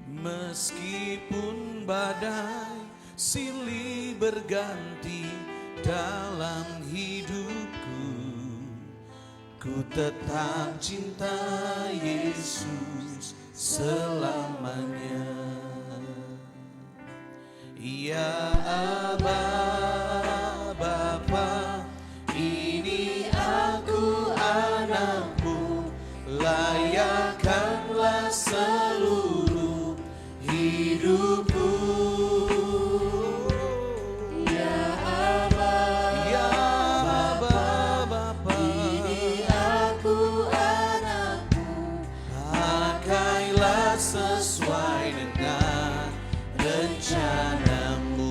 Meskipun badai silih berganti dalam hidupku, ku tetap cinta Yesus selamanya. Ya Aba, Bapa, ini aku anakmu, layakkanlah seluruh hidupku. Ya Aba, Bapa, ini aku anakmu, pakailah sesuai dengan rencanamu.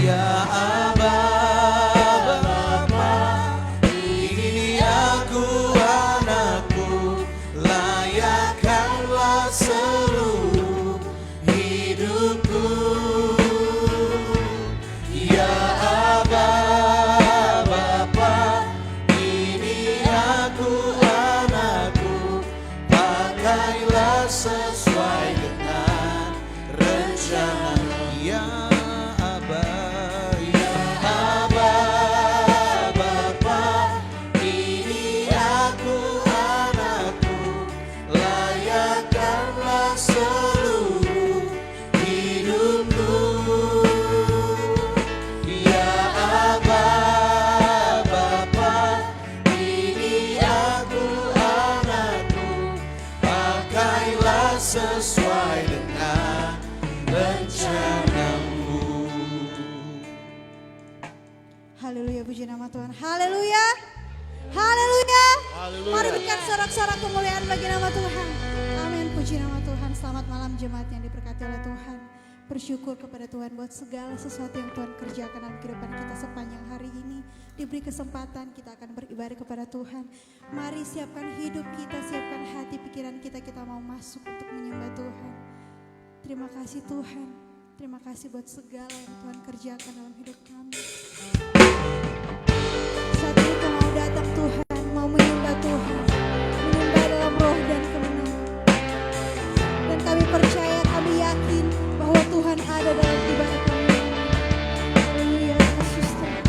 Ya Aba, Bapa, ini aku anakmu, layakkanlah seluruh hidupku. Ya Aba, Bapa, ini aku anakku, pakailah sesuai dengan rencana-Mu. Ya Aba, Bapa, ini aku anakku, layakkanlah seluruh hidupku. Ya Aba, Bapa, ini aku anakku, pakailah sesuai dengan rencana-Mu. Haleluya, puji nama Tuhan. Haleluya. Haleluya. Mari berikan sorak-sorak kemuliaan bagi nama Tuhan. Amin, puji nama Tuhan. Selamat malam jemaat yang diberkati oleh Tuhan. Bersyukur kepada Tuhan buat segala sesuatu yang Tuhan kerjakan dalam kehidupan kita sepanjang hari ini. Diberi kesempatan kita akan beribadah kepada Tuhan. Mari siapkan hidup kita, siapkan hati pikiran kita. Kita mau masuk untuk menyembah Tuhan. Terima kasih Tuhan. Terima kasih buat segala yang Tuhan kerjakan dalam hidup kami. Saat ini kau mau datang Tuhan, mau menyembah Tuhan, menyembah dalam roh dan kebenaran. Dan kami percaya, kami yakin bahwa Tuhan ada dalam ibadah kami. Haleluya, Yesus Tuhan.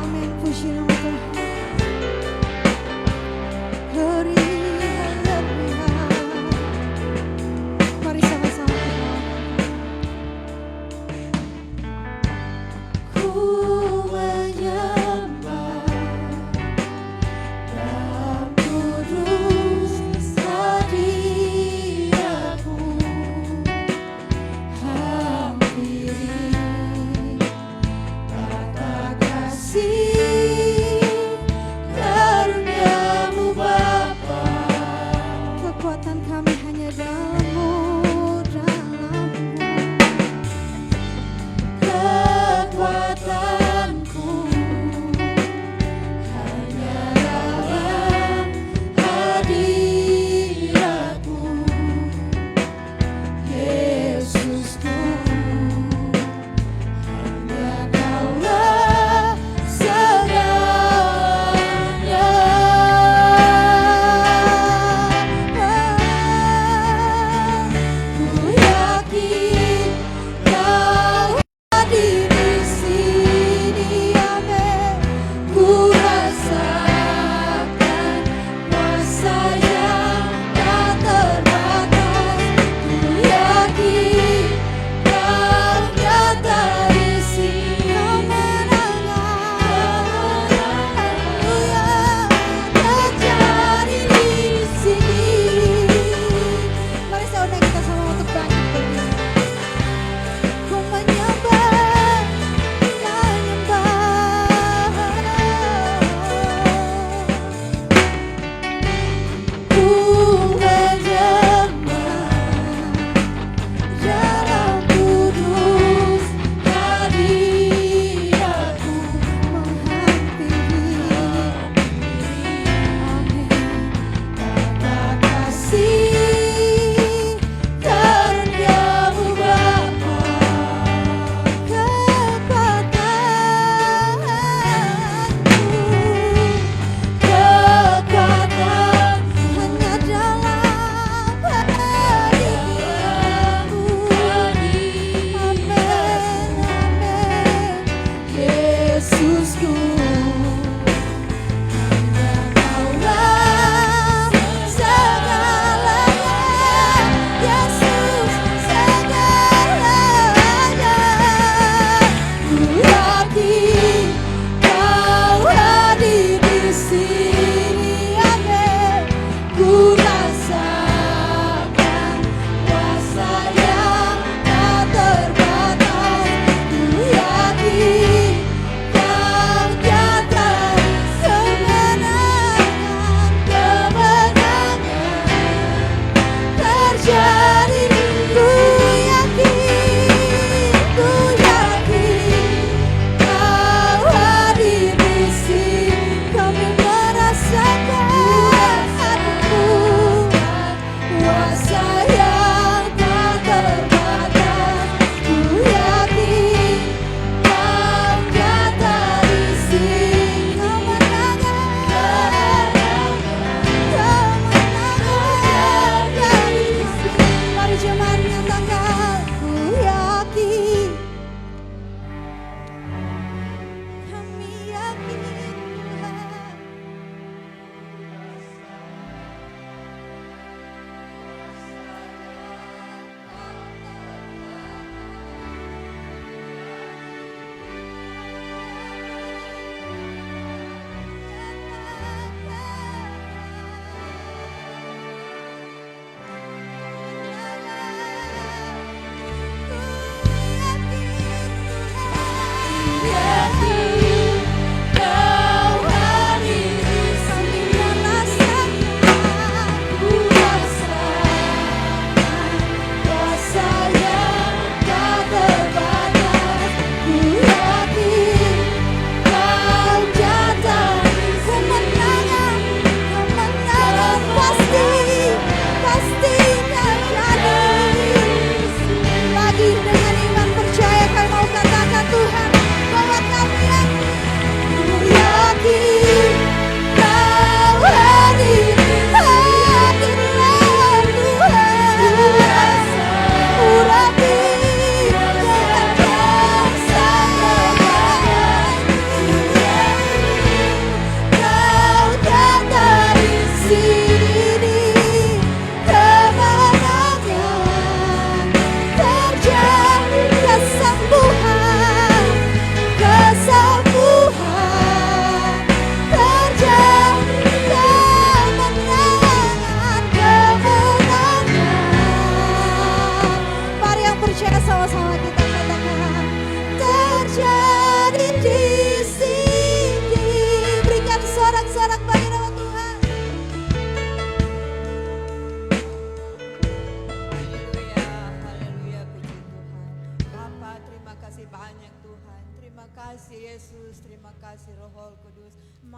Amin, puji nama Tuhan. Mari sama-sama kita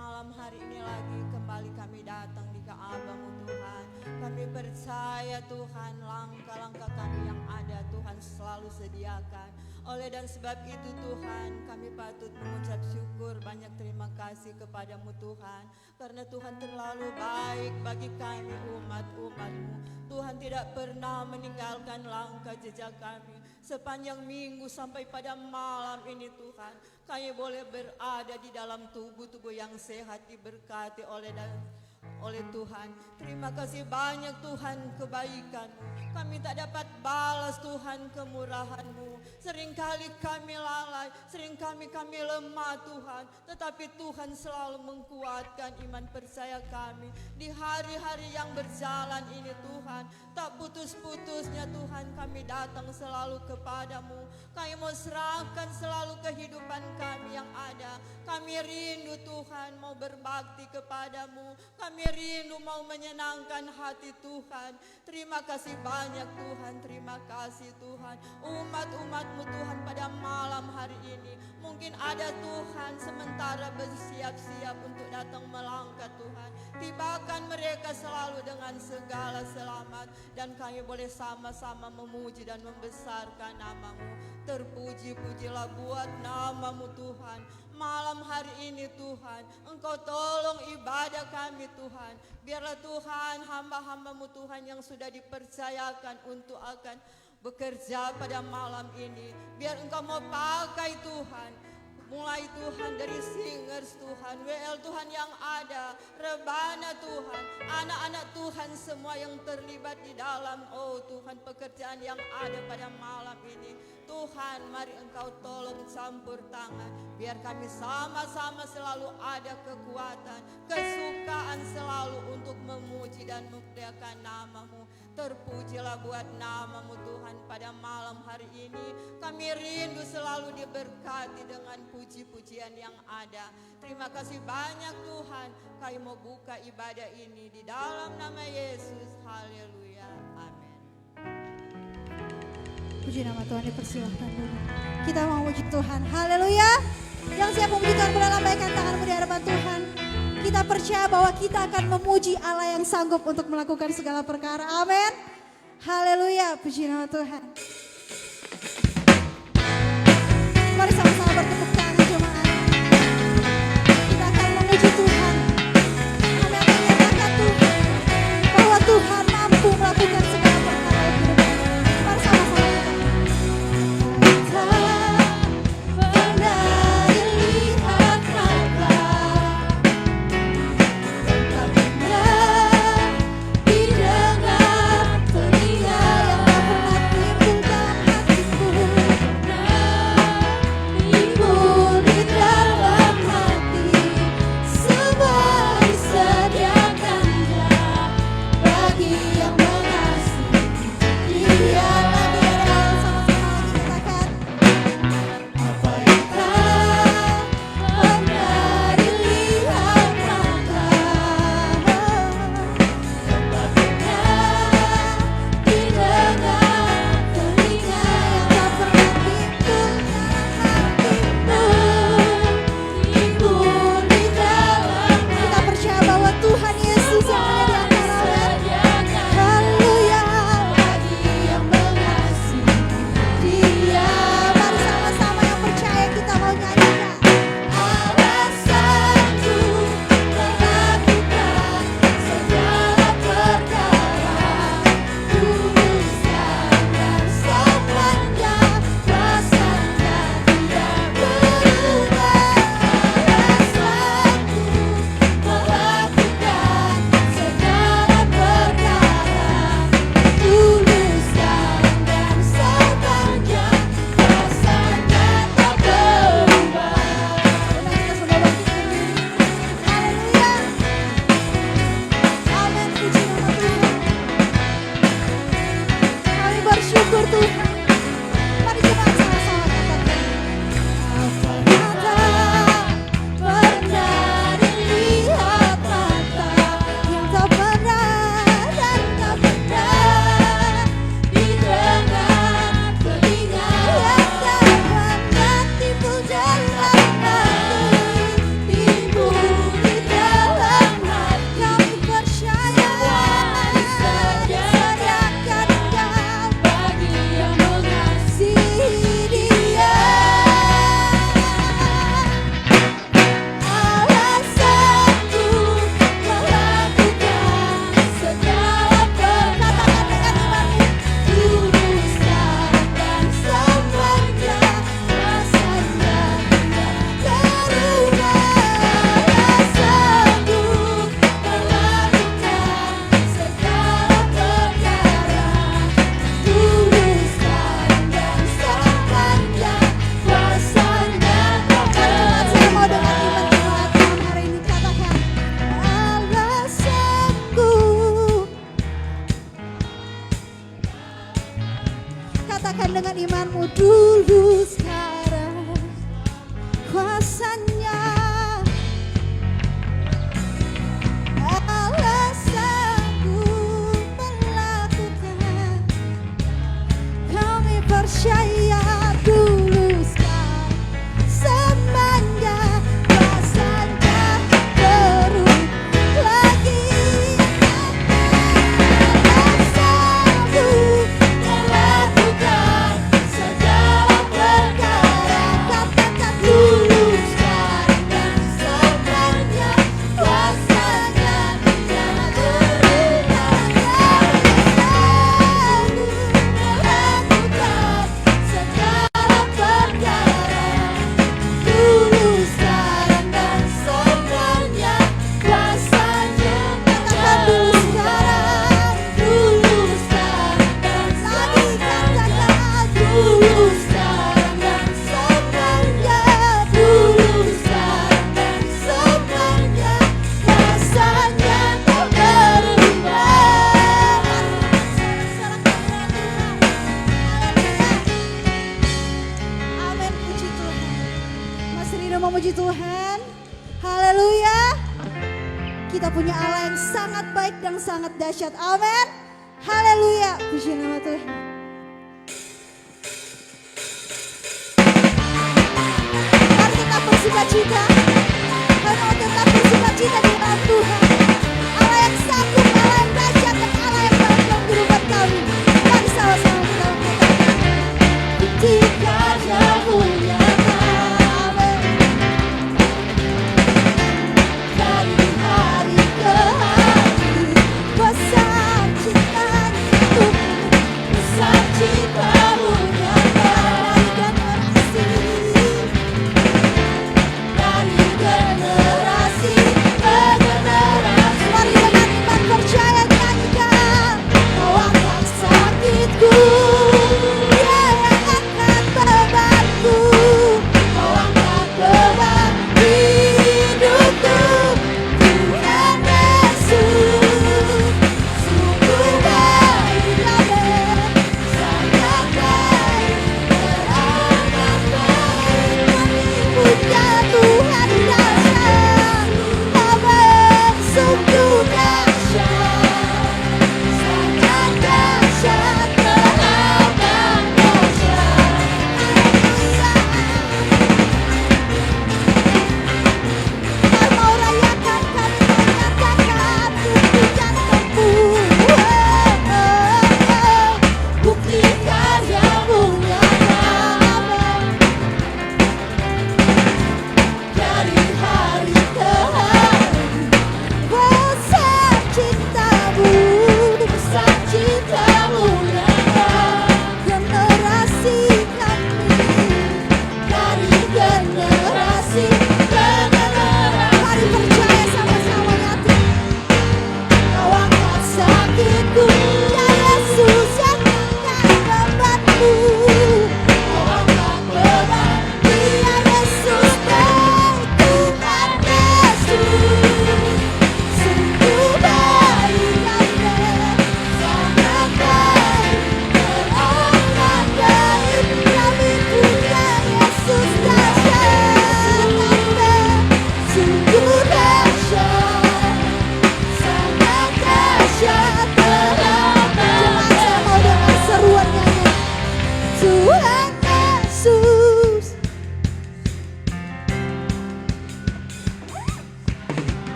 malam hari ini lagi kembali kami datang di Ka'bah-Mu Tuhan. Kami percaya Tuhan langkah-langkah kami yang ada Tuhan selalu sediakan. Oleh dan sebab itu Tuhan kami patut mengucap syukur banyak terima kasih kepadamu Tuhan. Karena Tuhan terlalu baik bagi kami umat-umat-Mu. Tuhan tidak pernah meninggalkan langkah jejak kami. Sepanjang minggu sampai pada malam ini Tuhan, kami boleh berada di dalam tubuh-tubuh yang sehat diberkati oleh Tuhan. Terima kasih banyak Tuhan kebaikan-Mu. Kami tak dapat balas Tuhan kemurahan-Mu. Seringkali kami lalai, seringkali kami lemah Tuhan. Tetapi Tuhan selalu menguatkan iman percaya kami. Di hari-hari yang berjalan ini Tuhan, tak putus-putusnya Tuhan kami datang selalu kepadamu. Kami mau serahkan selalu kehidupan kami yang ada. Kami rindu Tuhan mau berbakti kepadamu. Kami rindu mau menyenangkan hati Tuhan. Terima kasih banyak Tuhan, terima kasih Tuhan. Umat-umat-Mu Tuhan pada malam hari ini mungkin ada Tuhan sementara bersiap-siap untuk datang melangkah Tuhan. Tibakan mereka selalu dengan segala selamat. Dan kami boleh sama-sama memuji dan membesarkan nama-Mu. Terpuji-pujilah buat nama-Mu Tuhan. Malam hari ini Tuhan, Engkau tolong ibadah kami Tuhan. Biarlah Tuhan hamba-hamba-Mu Tuhan yang sudah dipercayakan untuk akan bekerja pada malam ini. Biar Engkau mau pakai Tuhan. Mulai Tuhan dari singers Tuhan, WL Tuhan yang ada, rebana Tuhan, anak-anak Tuhan semua yang terlibat di dalam Tuhan pekerjaan yang ada pada malam ini. Tuhan mari Engkau tolong campur tangan, biar kami sama-sama selalu ada kekuatan, kesukaan selalu untuk memuji dan memuliakan nama-Mu. Terpujilah buat nama-Mu Tuhan pada malam hari ini. Kami rindu selalu diberkati dengan puji-pujian yang ada. Terima kasih banyak Tuhan. Kami mau buka ibadah ini di dalam nama Yesus. Haleluya. Amin. Puji nama Tuhan, dipersilahkan dulu. Kita mau puji Tuhan. Haleluya. Yang siap memuji Tuhan boleh lambaikan tanganmu di hadapan Tuhan. Kita percaya bahwa kita akan memuji Allah yang sanggup untuk melakukan segala perkara. Amin. Haleluya. Puji nama Tuhan. Mari sama-sama bertepuk tangan jemaat. Kita akan memuji Tuhan. Kami akan menyatakan Tuhan bahwa Tuhan mampu melakukan segala perkara dalam hidup kami. Mari sama-sama kita. Didengar telinga yang tak pernah timbul dalam hatiku. katakan dengan imanmu dulu sekarang kuasanya Allah sanggup melakukan. Kami percaya dulu sekarang semuanya kuasanya terus lagi. Memuji Tuhan, haleluya. Kita punya Allah yang sangat baik dan sangat dahsyat, amin, haleluya, puji nama Tuhan. Mari tetap bersukacita, karena tetap bersukacita di dalam Tuhan. Allah yang sanggup, Allah yang dahsyat, dan Allah yang baik dalam kehidupan kami. Mari sama-sama kita mengatakan, ketika jauhnya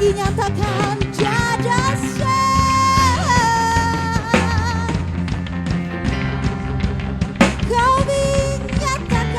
nyatakan jadasnya kau menyatakan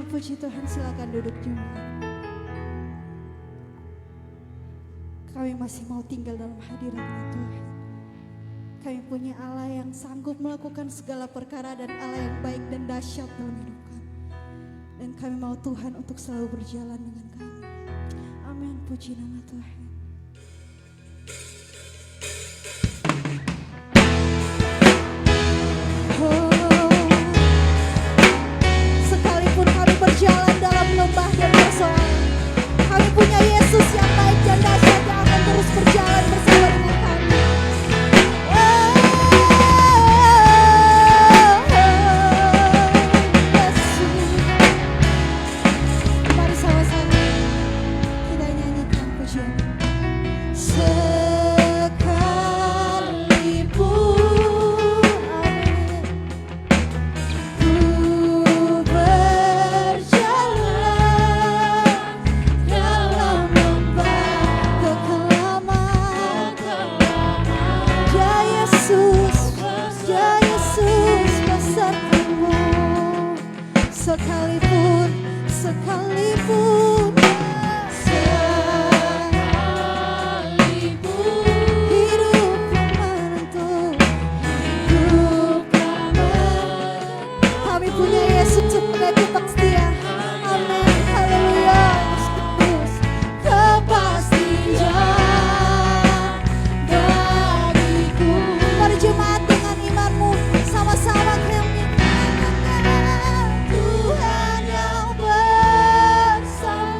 puji Tuhan, silakan duduk jemaat. Kami masih mau tinggal dalam hadirat Tuhan. Kami punya Allah yang sanggup melakukan segala perkara dan Allah yang baik dan dahsyat dalam hidup kami. Dan kami mau Tuhan untuk selalu berjalan dengan kami. Amin, puji nama Tuhan. Sekalipun kami berjalan dalam lembah dan persoalan, kami punya Yesus yang baik dan dahsyat yang akan terus berjalan bersama dengan kami. Mari sama-sama kita nyanyikan pujian. Sekalipun, sekalipun, sekalipun hidup yang menentu, kami punya Yesus sebagai tetap setia. Amin, haleluya. Yesus kepastian bagiku. Mari jemaat dengan imanmu sama-sama kami Tuhan yang bersama.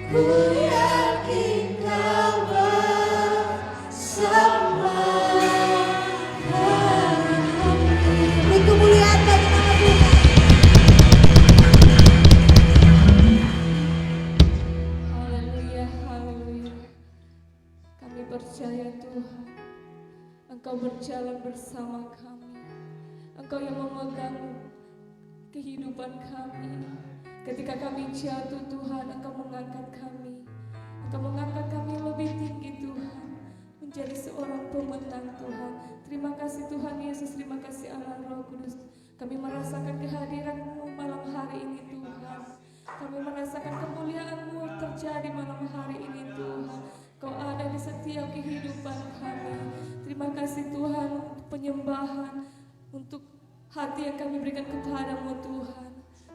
ku yakin kau bersama kami. Beri kemuliaan bagi nama Tuhan. Haleluya, haleluya. Kami percaya Tuhan, Engkau berjalan bersama kami. Engkau yang memegang kehidupan kami. Ketika kami jatuh Tuhan, Engkau mengangkat kami. Engkau mengangkat kami lebih tinggi Tuhan, menjadi seorang pemenang Tuhan. Terima kasih Tuhan Yesus, terima kasih Allah Roh Kudus. Kami merasakan kehadiran-Mu malam hari ini Tuhan. Kami merasakan kemuliaan-Mu terjadi malam hari ini Tuhan. Kau ada di setiap kehidupan kami. Terima kasih Tuhan untuk penyembahan, untuk hati yang kami berikan kepadamu Tuhan.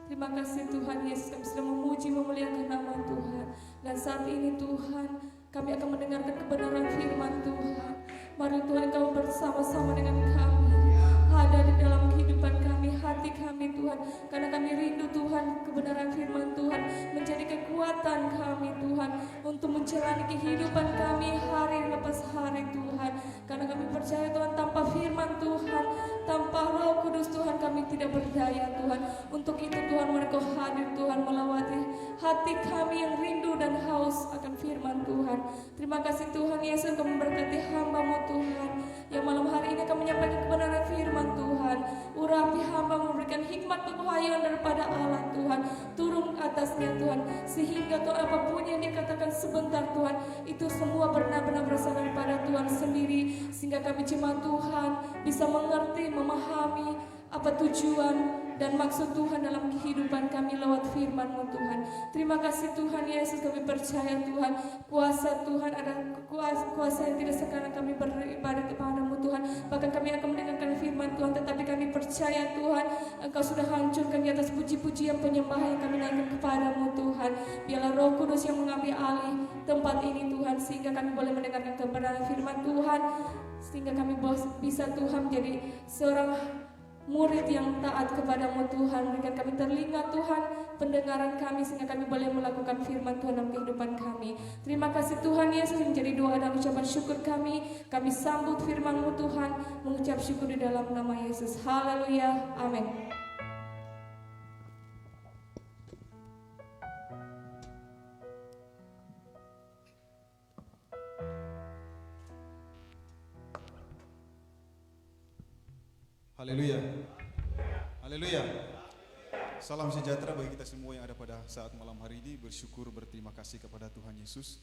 Terima kasih Tuhan Yesus, kami sedang memuji memuliakan nama Tuhan. Dan saat ini Tuhan, kami akan mendengarkan kebenaran firman Tuhan. Mari Tuhan Kau bersama-sama dengan kami, ada di dalam kehidupan kami, hati kami Tuhan. Karena kami rindu Tuhan, kebenaran firman Tuhan menjadi kekuatan kami Tuhan, untuk menjalani kehidupan kami hari lepas hari Tuhan. Karena kami percaya Tuhan, tanpa firman Tuhan, tanpa Roh Kudus Tuhan, kami tidak berdaya Tuhan. Untuk itu Tuhan, mari Kau hadir Tuhan, melawati hati kami yang rindu dan haus akan firman Tuhan. Terima kasih Tuhan Yesus, Kau memberkati hamba-Mu Tuhan, yang malam hari ini akan menyampaikan kebenaran firman Tuhan. Urapi hamba, memberikan hikmat kewahyuan daripada Allah Tuhan, turun atasnya Tuhan, sehingga Tuhan apapun yang dikatakan sebentar Tuhan, itu semua benar-benar berasal daripada Tuhan sendiri. Sehingga kami jemaat Tuhan bisa mengerti, memahami apa tujuan dan maksud Tuhan dalam kehidupan kami lewat firman-Mu Tuhan. Terima kasih Tuhan Yesus, kami percaya Tuhan, kuasa Tuhan ada kuasa yang tidak sekarang kami beribadah kepada-Mu Tuhan. Bahkan kami akan mendengarkan firman Tuhan, tetapi kami percaya Tuhan, Engkau sudah hancurkan di atas puji-pujian penyembahan yang kami naikkan kepada-Mu Tuhan. Biarlah Roh Kudus yang mengambil alih tempat ini Tuhan, sehingga kami boleh mendengarkan kebenaran firman Tuhan, sehingga kami bisa Tuhan menjadi seorang murid yang taat kepada-Mu Tuhan. Berikan kami telinga Tuhan, pendengaran kami, sehingga kami boleh melakukan firman Tuhan dalam kehidupan kami. Terima kasih Tuhan Yesus, menjadi doa dan ucapan syukur kami. Kami sambut firman-Mu Tuhan, mengucap syukur di dalam nama Yesus. Haleluya, amin. Haleluya. Haleluya. Salam sejahtera bagi kita semua yang ada pada saat malam hari ini. Bersyukur, berterima kasih kepada Tuhan Yesus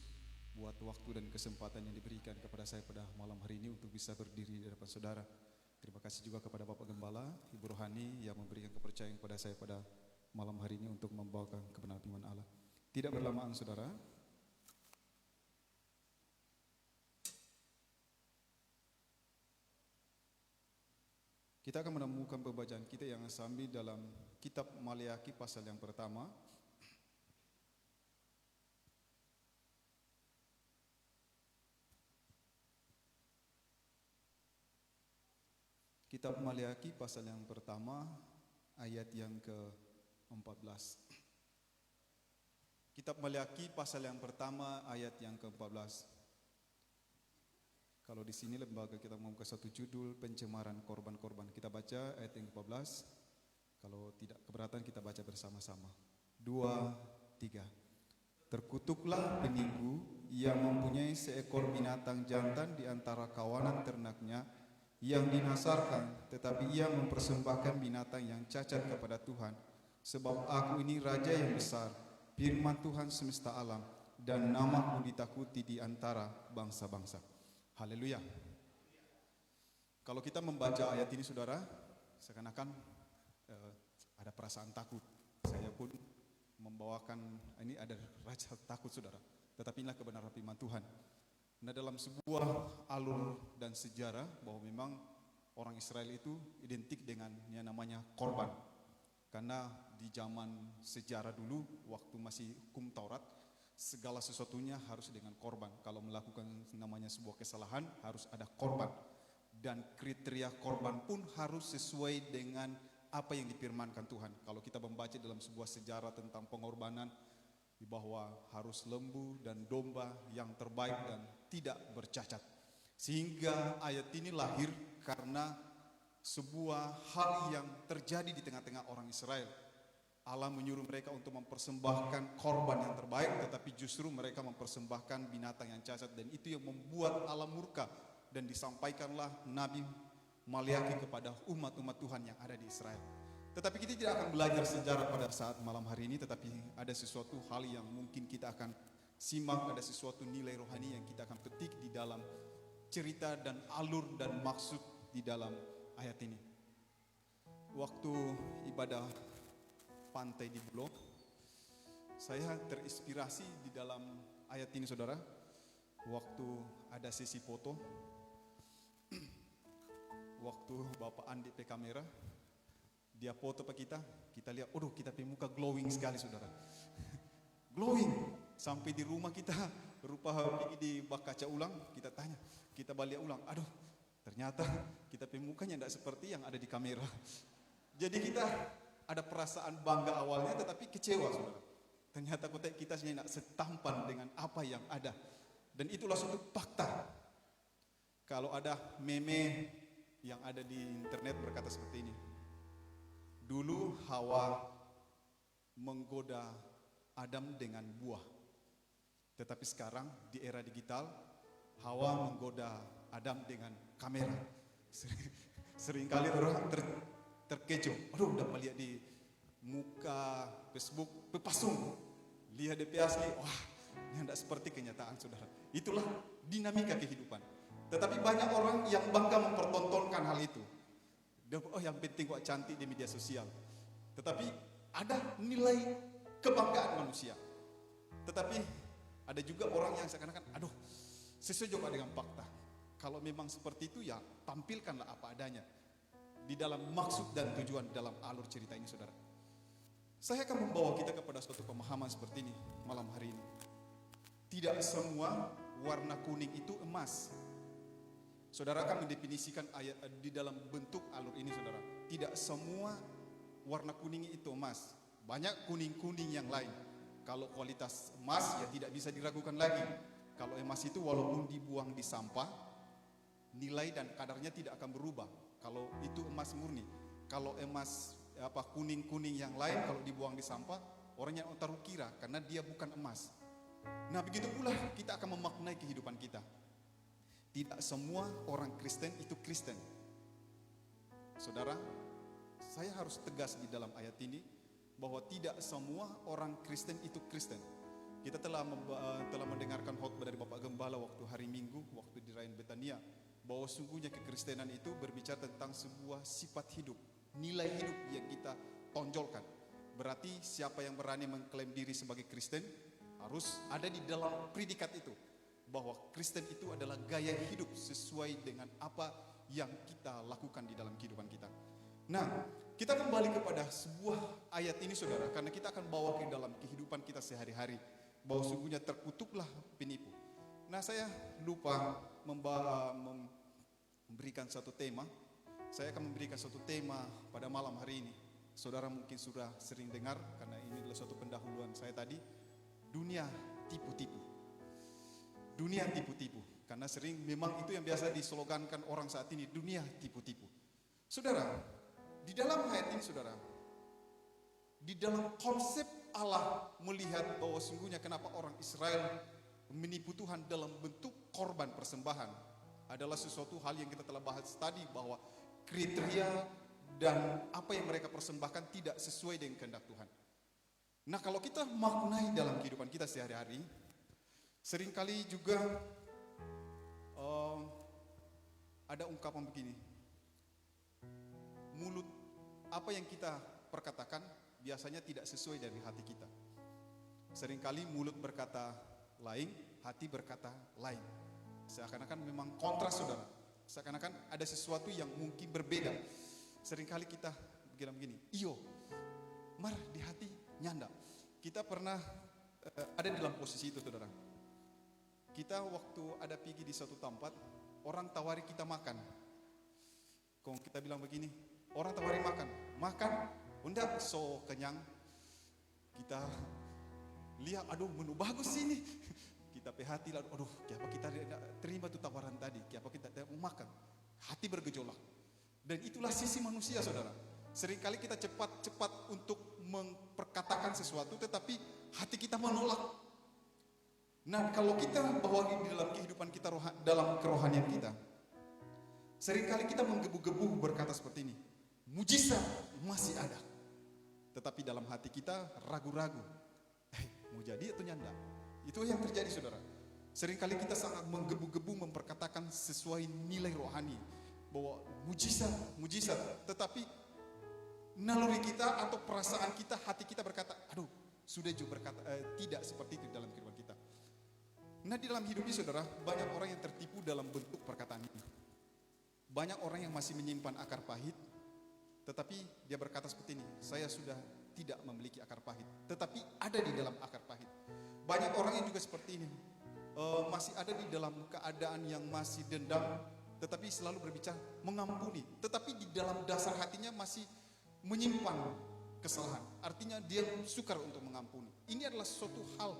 buat waktu dan kesempatan yang diberikan kepada saya pada malam hari ini untuk bisa berdiri di hadapan saudara. Terima kasih juga kepada Bapak Gembala, Ibu Rohani yang memberikan kepercayaan kepada saya pada malam hari ini untuk membawakan kebenaran firman Allah. Tidak berlamaan saudara, kita akan menemukan pembacaan kita yang sambil dalam kitab Maleakhi pasal yang pertama. Kitab Maleakhi pasal yang pertama ayat yang ke-14. Kitab Maleakhi pasal yang pertama ayat yang ke-14. Kalau di sini lembaga kita membuka satu judul pencemaran korban-korban. Kita baca ayat yang ke-14. Kalau tidak keberatan kita baca bersama-sama. 2, 3. Terkutuklah penipu yang mempunyai seekor binatang jantan di antara kawanan ternaknya yang dinasarkan, tetapi ia mempersembahkan binatang yang cacat kepada Tuhan. Sebab aku ini raja yang besar, firman Tuhan semesta alam, dan namaku ditakuti di antara bangsa-bangsa. Haleluya. Kalau kita membaca ayat ini saudara, seakan-akan ada perasaan takut. Saya pun membawakan, ini ada rasa takut saudara. Tetapi inilah kebenaran firman Tuhan. Nah, dalam sebuah alur dan sejarah bahwa memang orang Israel itu identik dengan yang namanya korban. Karena di zaman sejarah dulu, waktu masih hukum Taurat, segala sesuatunya harus dengan korban. Kalau melakukan namanya sebuah kesalahan harus ada korban. Dan kriteria korban pun harus sesuai dengan apa yang difirmankan Tuhan. Kalau kita membaca dalam sebuah sejarah tentang pengorbanan bahwa harus lembu dan domba yang terbaik dan tidak bercacat. Sehingga ayat ini lahir karena sebuah hal yang terjadi di tengah-tengah orang Israel. Allah menyuruh mereka untuk mempersembahkan korban yang terbaik, tetapi justru mereka mempersembahkan binatang yang cacat, dan itu yang membuat Allah murka. Dan disampaikanlah Nabi Maliaki kepada umat-umat Tuhan yang ada di Israel. Tetapi kita tidak akan belajar sejarah pada saat malam hari ini, tetapi ada sesuatu hal yang mungkin kita akan simak, ada sesuatu nilai rohani yang kita akan petik di dalam cerita dan alur dan maksud di dalam ayat ini. Waktu ibadah pantai di Bulog, saya terinspirasi di dalam ayat ini, saudara. Waktu ada sesi foto, waktu Bapak Andi pe kamera, dia foto pak kita lihat, aduh kita pe muka glowing sekali, saudara. Glowing, sampai di rumah kita rupa pergi di bak kaca ulang, kita tanya, kita balik ulang, aduh ternyata kita pe mukanya tidak seperti yang ada di kamera. Jadi kita ada perasaan bangga awalnya, tetapi kecewa, saudara. Ternyata kita tidak setampan dengan apa yang ada. Dan itulah suatu fakta. Kalau ada meme yang ada di internet berkata seperti ini. Dulu Hawa menggoda Adam dengan buah. Tetapi sekarang di era digital, Hawa menggoda Adam dengan kamera. Seringkali orang terkecoh. Aduh, udah melihat di muka Facebook berpasung. Lihat DP asli, wah, ini tidak seperti kenyataan, saudara. Itulah dinamika kehidupan. Tetapi banyak orang yang bangga mempertontonkan hal itu. Oh, yang penting kok cantik di media sosial. Tetapi ada nilai kebanggaan manusia. Tetapi ada juga orang yang seakan-akan, aduh, sesuai juga dengan fakta. Kalau memang seperti itu, ya tampilkanlah apa adanya. Di dalam maksud dan tujuan dalam alur cerita ini, saudara. Saya akan membawa kita kepada suatu pemahaman seperti ini malam hari ini. Tidak semua warna kuning itu emas. Saudara akan mendefinisikan ayat di dalam bentuk alur ini, saudara. Tidak semua warna kuning itu emas. Banyak kuning-kuning yang lain. Kalau kualitas emas ya tidak bisa diragukan lagi. Kalau emas itu walaupun dibuang di sampah, nilai dan kadarnya tidak akan berubah. Kalau itu emas murni. Kalau emas kuning-kuning yang lain kalau dibuang di sampah, orangnya taruh kira karena dia bukan emas. Nah, begitu pula kita akan memaknai kehidupan kita. Tidak semua orang Kristen itu Kristen. Saudara, saya harus tegas di dalam ayat ini bahwa tidak semua orang Kristen itu Kristen. Kita telah mendengarkan khotbah dari Bapak Gembala waktu hari Minggu, waktu di Rayan Betania, bahwa sungguhnya kekristenan itu berbicara tentang sebuah sifat hidup, nilai hidup yang kita tonjolkan. Berarti siapa yang berani mengklaim diri sebagai Kristen harus ada di dalam predikat itu, bahwa Kristen itu adalah gaya hidup sesuai dengan apa yang kita lakukan di dalam kehidupan kita. Nah, kita kembali kepada sebuah ayat ini, saudara, karena kita akan bawa ke dalam kehidupan kita sehari-hari, bahwa sungguhnya terkutuklah penipu. Nah, saya lupa memberikan satu tema. Saya akan memberikan satu tema pada malam hari ini. Saudara mungkin sudah sering dengar, karena ini adalah suatu pendahuluan saya tadi. Dunia tipu-tipu. Dunia tipu-tipu. Karena sering memang itu yang biasa dislogankan orang saat ini, dunia tipu-tipu. Saudara, di dalam ayat ini, saudara, di dalam konsep Allah melihat bahwa sungguhnya kenapa orang Israel menipu Tuhan dalam bentuk korban persembahan adalah sesuatu hal yang kita telah bahas tadi, bahwa kriteria dan apa yang mereka persembahkan tidak sesuai dengan kehendak Tuhan. Nah, kalau kita maknai dalam kehidupan kita sehari-hari, seringkali juga ada ungkapan begini, mulut apa yang kita perkatakan biasanya tidak sesuai dari hati kita. Seringkali mulut berkata lain, hati berkata lain. Seakan-akan memang kontras, saudara. Seakan-akan ada sesuatu yang mungkin berbeda. Seringkali kita bilang begini, iyo, mar di hati nyanda. Kita pernah ada dalam posisi itu, saudara. Kita waktu ada pergi di satu tempat, orang tawari kita makan. Kalau kita bilang begini, orang tawari makan, enggak, so kenyang. Kita lihat, aduh menu bagus ini. Kita pe hati lalu, aduh kenapa kita tidak terima tuh tawaran tadi, kenapa kita tidak mau makan. Hati bergejolak. Dan itulah sisi manusia, saudara. Seringkali kita cepat-cepat untuk memperkatakan sesuatu, tetapi hati kita menolak. Nah, kalau kita bawa di dalam kehidupan kita, dalam kerohanian kita, seringkali kita menggebu-gebu berkata seperti ini, mujizat masih ada. Tetapi dalam hati kita ragu-ragu, mau jadi atau nyanda. Itu yang terjadi, saudara. Seringkali kita sangat menggebu-gebu memperkatakan sesuai nilai rohani, bahwa mujizat, tetapi naluri kita atau perasaan kita, hati kita berkata, aduh, sudah juga berkata tidak seperti itu dalam kehidupan kita. Nah, di dalam hidup ini, saudara, banyak orang yang tertipu dalam bentuk perkataan ini. Banyak orang yang masih menyimpan akar pahit, tetapi dia berkata seperti ini, saya sudah tidak memiliki akar pahit, tetapi ada di dalam akar pahit. Banyak orang yang juga seperti ini, masih ada di dalam keadaan yang masih dendam, tetapi selalu berbicara mengampuni, tetapi di dalam dasar hatinya masih menyimpan kesalahan. Artinya dia sukar untuk mengampuni. Ini adalah suatu hal.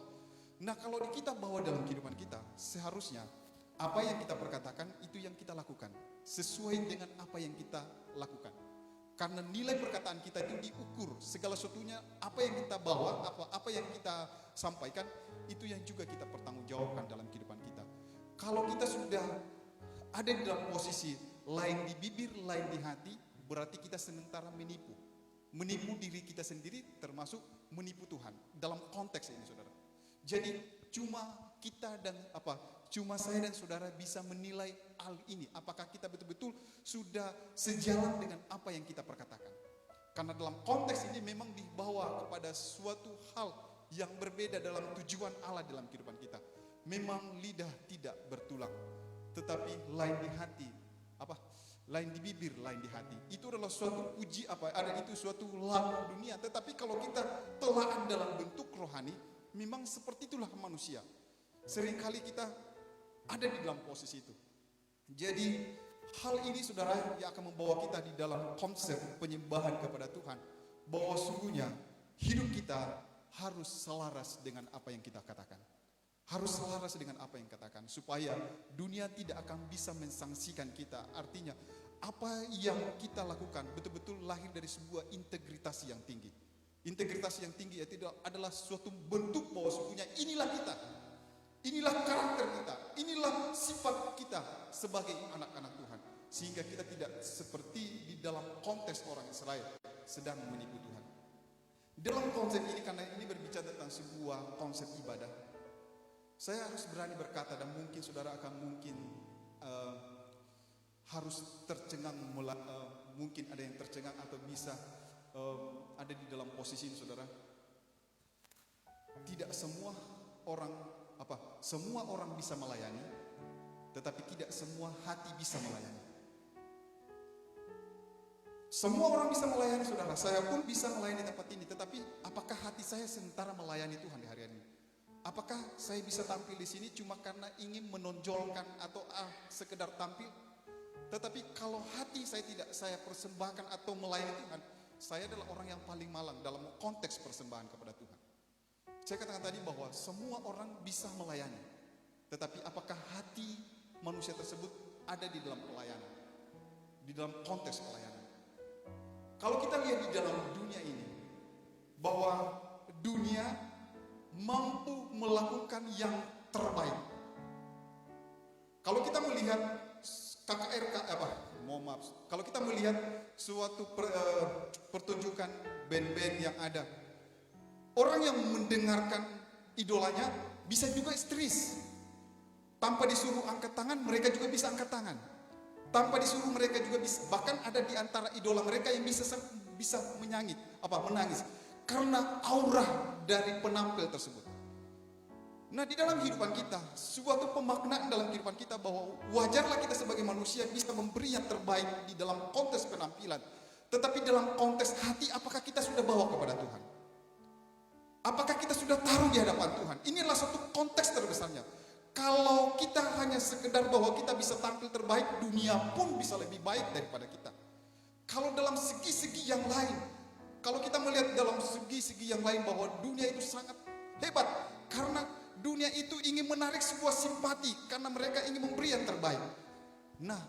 Nah, kalau kita bawa dalam kehidupan kita, seharusnya apa yang kita perkatakan itu yang kita lakukan, sesuai dengan apa yang kita lakukan. Karena nilai perkataan kita itu diukur, segala sesuatunya, apa yang kita bawa, apa yang kita sampaikan, itu yang juga kita pertanggungjawabkan dalam kehidupan kita. Kalau kita sudah ada di dalam posisi lain di bibir, lain di hati, berarti kita sementara menipu diri kita sendiri, termasuk menipu Tuhan dalam konteks ini, saudara. Jadi cuma saya dan saudara bisa menilai hal ini, apakah kita betul-betul sudah sejalan dengan apa yang kita perkatakan. Karena dalam konteks ini memang dibawa kepada suatu hal yang berbeda dalam tujuan Allah dalam kehidupan kita. Memang lidah tidak bertulang, tetapi lain di hati, lain di bibir, lain di hati. Itu adalah suatu itu suatu lagu dunia. Tetapi kalau kita telah dalam bentuk rohani, memang seperti itulah manusia. Seringkali kita ada di dalam posisi itu. Jadi hal ini, saudara, yang akan membawa kita di dalam konsep penyembahan kepada Tuhan, bahwa sungguhnya hidup kita harus selaras dengan apa yang kita katakan. Harus selaras dengan apa yang katakan, supaya dunia tidak akan bisa mensangsikan kita. Artinya apa yang kita lakukan betul-betul lahir dari sebuah integritas yang tinggi. Integritas yang tinggi itu adalah suatu bentuk bahwa sesungguhnya inilah kita, inilah karakter kita, inilah sifat kita sebagai anak-anak Tuhan. Sehingga kita tidak seperti di dalam konteks orang Israel sedang menipu Tuhan. Dalam konsep ini, karena ini berbicara tentang sebuah konsep ibadah, saya harus berani berkata, dan mungkin saudara akan harus tercengang, mungkin ada yang tercengang atau bisa ada di dalam posisi ini, saudara. Tidak semua orang bisa melayani, tetapi tidak semua hati bisa melayani. Semua orang bisa melayani, saudara. Saya pun bisa melayani tempat ini, tetapi apakah hati saya sementara melayani Tuhan di hari ini? Apakah saya bisa tampil di sini cuma karena ingin menonjolkan atau sekedar tampil? Tetapi kalau hati saya tidak saya persembahkan atau melayani Tuhan, saya adalah orang yang paling malang dalam konteks persembahan kepada Tuhan. Saya katakan tadi bahwa semua orang bisa melayani, tetapi apakah hati manusia tersebut ada di dalam pelayanan, di dalam konteks pelayanan? Kalau kita lihat di dalam dunia ini, bahwa dunia mampu melakukan yang terbaik. Kalau kita melihat kalau kita melihat suatu pertunjukan band-band yang ada, orang yang mendengarkan idolanya bisa juga histeris. Tanpa disuruh angkat tangan, mereka juga bisa angkat tangan. Tanpa disuruh, mereka juga bisa. Bahkan ada di antara idola mereka yang bisa menangis karena aura dari penampil tersebut. Nah, di dalam kehidupan kita, suatu pemaknaan dalam kehidupan kita bahwa wajarlah kita sebagai manusia bisa memberi yang terbaik di dalam konteks penampilan. Tetapi dalam konteks hati, apakah kita sudah bawa kepada Tuhan? Apakah kita sudah taruh di hadapan Tuhan? Ini adalah satu konteks terbesarnya. Kalau kita hanya sekedar bahwa kita bisa tampil terbaik, dunia pun bisa lebih baik daripada kita. Kalau dalam segi-segi yang lain, kalau kita melihat dalam segi-segi yang lain bahwa dunia itu sangat Hebat, karena dunia itu ingin menarik sebuah simpati, karena mereka ingin memberi yang terbaik. Nah,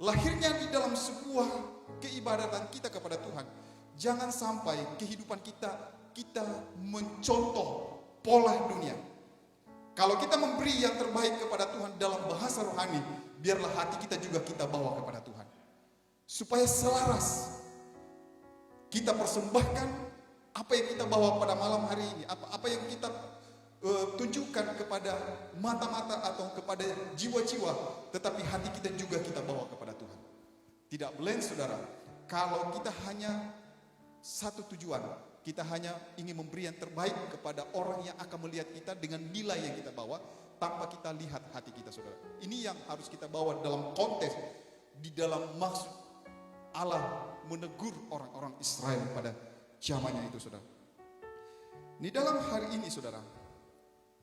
lahirnya di dalam sebuah keibadatan kita kepada Tuhan, jangan sampai kehidupan kita mencontoh pola dunia. Kalau kita memberi yang terbaik kepada Tuhan dalam bahasa rohani, biarlah hati kita juga kita bawa kepada Tuhan. Supaya selaras kita persembahkan apa yang kita bawa pada malam hari ini, apa yang kita tunjukkan kepada mata-mata atau kepada jiwa-jiwa, tetapi hati kita juga kita bawa kepada Tuhan. Tidak boleh, saudara, kalau kita hanya satu tujuan, kita hanya ingin memberi yang terbaik kepada orang yang akan melihat kita dengan nilai yang kita bawa, tanpa kita lihat hati kita, saudara. Ini yang harus kita bawa dalam konteks, di dalam maksud Allah menegur orang-orang Israel pada zamannya itu, saudara. Di dalam hari ini, saudara,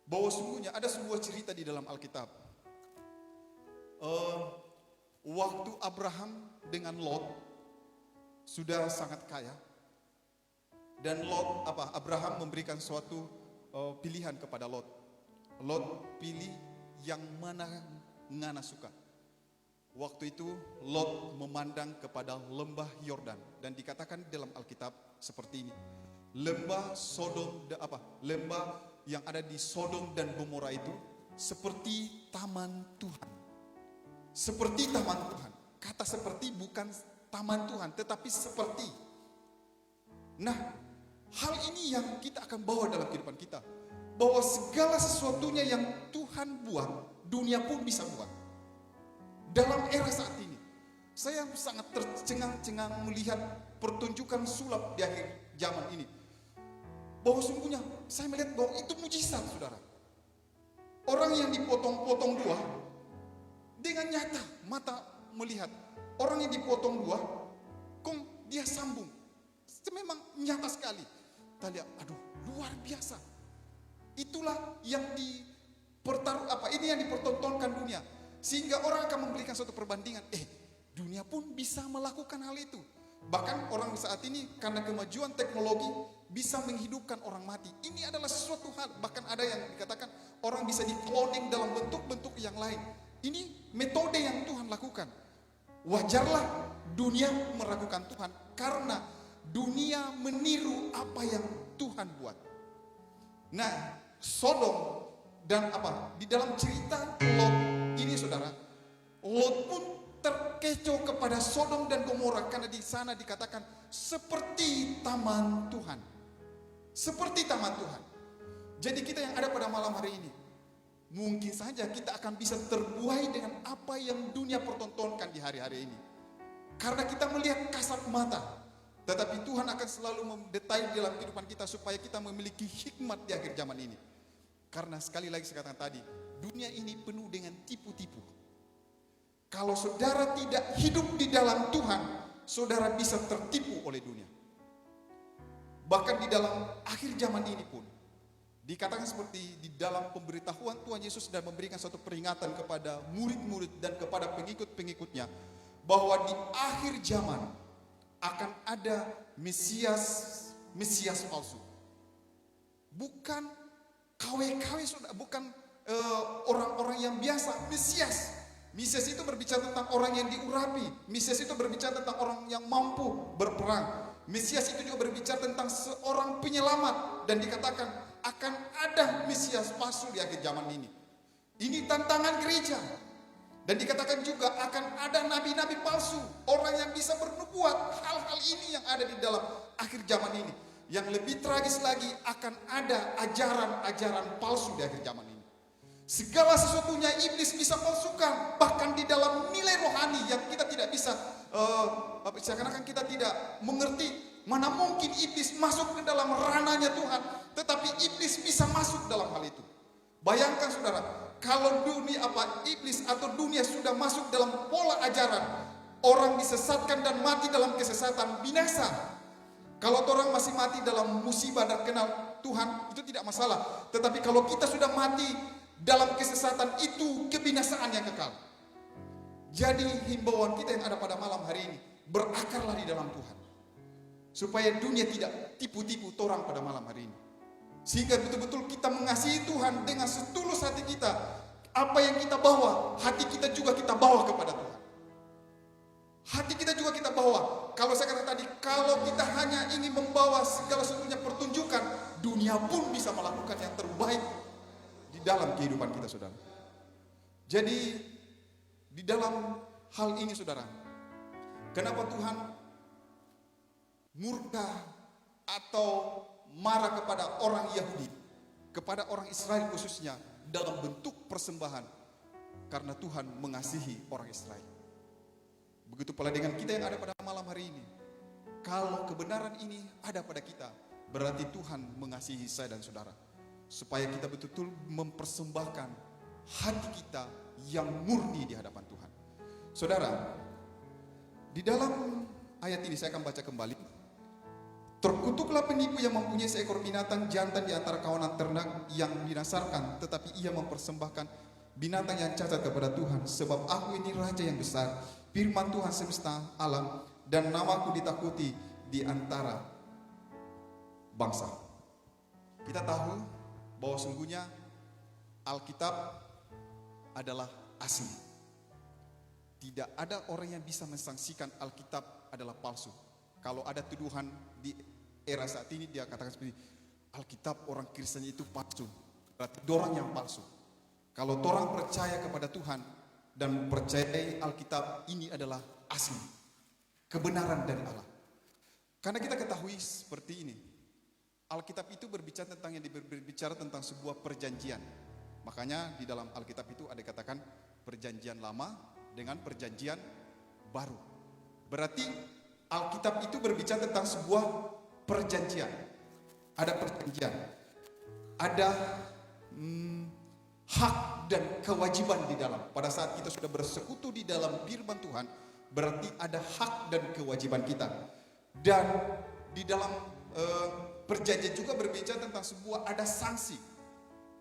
bahwa sungguhnya ada sebuah cerita di dalam Alkitab. Waktu Abraham dengan Lot sudah sangat kaya, dan Abraham memberikan suatu pilihan kepada Lot. Lot pilih yang mana ngana suka. Waktu itu Lot memandang kepada lembah Yordan, dan dikatakan dalam Alkitab seperti ini. Lembah yang ada di Sodom dan Gomora itu seperti taman Tuhan. Seperti taman Tuhan. Kata seperti bukan taman Tuhan, tetapi seperti. Nah, hal ini yang kita akan bawa dalam kehidupan kita. Bahwa segala sesuatunya yang Tuhan buat, dunia pun bisa buat. Dalam era saat ini, saya sangat tercengang-cengang melihat pertunjukan sulap di akhir zaman ini. Bahwa sungguhnya saya melihat bahwa itu mujizat, saudara. Orang yang dipotong-potong dua, dengan nyata mata melihat. Orang yang dipotong dua, dia sambung. Itu memang nyata sekali. Kita lihat, aduh, luar biasa. Itulah yang ini yang dipertontonkan dunia. Sehingga orang akan memberikan suatu perbandingan. Dunia pun bisa melakukan hal itu. Bahkan orang saat ini karena kemajuan teknologi bisa menghidupkan orang mati. Ini adalah sesuatu hal. Bahkan ada yang dikatakan orang bisa di-cloning dalam bentuk-bentuk yang lain. Ini metode yang Tuhan lakukan. Wajarlah dunia meragukan Tuhan karena dunia meniru apa yang Tuhan buat. Nah, Sodom dan di dalam cerita Lot ini, saudara, Lot pun terkecoh kepada Sodom dan Gomora karena di sana dikatakan seperti taman Tuhan. Seperti taman Tuhan. Jadi kita yang ada pada malam hari ini, mungkin saja kita akan bisa terbuai dengan apa yang dunia pertontonkan di hari-hari ini. Karena kita melihat kasat mata. Tetapi Tuhan akan selalu mendetail dalam kehidupan kita supaya kita memiliki hikmat di akhir zaman ini. Karena sekali lagi saya katakan tadi, dunia ini penuh dengan tipu-tipu. Kalau saudara tidak hidup di dalam Tuhan, saudara bisa tertipu oleh dunia. Bahkan di dalam akhir zaman ini pun, dikatakan seperti di dalam pemberitahuan Tuhan Yesus dan memberikan suatu peringatan kepada murid-murid dan kepada pengikut-pengikutnya, bahwa di akhir zaman akan ada Mesias palsu. Bukan KW-KW, bukan orang-orang yang biasa. Mesias itu berbicara tentang orang yang diurapi. Mesias itu berbicara tentang orang yang mampu berperang. Mesias itu juga berbicara tentang seorang penyelamat. Dan dikatakan akan ada Mesias palsu di akhir zaman ini. Ini tantangan gereja. Dan dikatakan juga akan ada nabi-nabi palsu. Orang yang bisa bernubuat hal-hal ini yang ada di dalam akhir zaman ini. Yang lebih tragis lagi, akan ada ajaran-ajaran palsu di akhir zaman ini. Segala sesuatunya iblis bisa palsukan. Bahkan di dalam nilai rohani yang kita tidak bisa, seakan-akan kita tidak mengerti. Mana mungkin iblis masuk ke dalam ranahnya Tuhan. Tetapi iblis bisa masuk dalam hal itu. Bayangkan, saudara, kalau iblis atau dunia sudah masuk dalam pola ajaran, orang disesatkan dan mati dalam kesesatan, binasa. Kalau orang masih mati dalam musibah dan kenal Tuhan, itu tidak masalah. Tetapi kalau kita sudah mati dalam kesesatan, itu kebinasaan yang kekal. Jadi himbauan kita yang ada pada malam hari ini, berakarlah di dalam Tuhan. Supaya dunia tidak tipu-tipu orang pada malam hari ini. Sehingga betul-betul kita mengasihi Tuhan dengan setulus hati kita. Apa yang kita bawa, hati kita juga kita bawa kepada Tuhan. Hati kita juga kita bawa. Kalau saya kata tadi, kalau kita hanya ingin membawa segala sesuatunya pertunjukan, dunia pun bisa melakukan yang terbaik di dalam kehidupan kita, saudara. Jadi di dalam hal ini, saudara, kenapa Tuhan murka atau marah kepada orang Yahudi, kepada orang Israel khususnya, dalam bentuk persembahan? Karena Tuhan mengasihi orang Israel. Begitu pula dengan kita yang ada pada malam hari ini. Kalau kebenaran ini ada pada kita, berarti Tuhan mengasihi saya dan saudara. Supaya kita betul-betul mempersembahkan hati kita yang murni di hadapan Tuhan. Saudara, di dalam ayat ini saya akan baca kembali. Terkutuklah penipu yang mempunyai seekor binatang jantan di antara kawanan ternak yang dinasarkan, tetapi ia mempersembahkan binatang yang cacat kepada Tuhan. Sebab aku ini raja yang besar, firman Tuhan semesta alam, dan namaku ditakuti di antara bangsa. Kita tahu bahwa sungguhnya Alkitab adalah asli. Tidak ada orang yang bisa mensangsikan Alkitab adalah palsu. Kalau ada tuduhan di era saat ini, dia katakan seperti Alkitab orang Kristen itu palsu, berarti dorang yang palsu. Kalau orang percaya kepada Tuhan dan percayai Alkitab ini adalah asli, kebenaran dari Allah. Karena kita ketahui seperti ini, Alkitab itu berbicara tentang sebuah perjanjian. Makanya di dalam Alkitab itu ada katakan perjanjian lama dengan perjanjian baru. Berarti Alkitab itu berbicara tentang sebuah perjanjian. Ada perjanjian, ada hak dan kewajiban di dalam. Pada saat kita sudah bersekutu di dalam firman Tuhan, berarti ada hak dan kewajiban kita. Dan di dalam perjanjian juga berbicara tentang ada sanksi.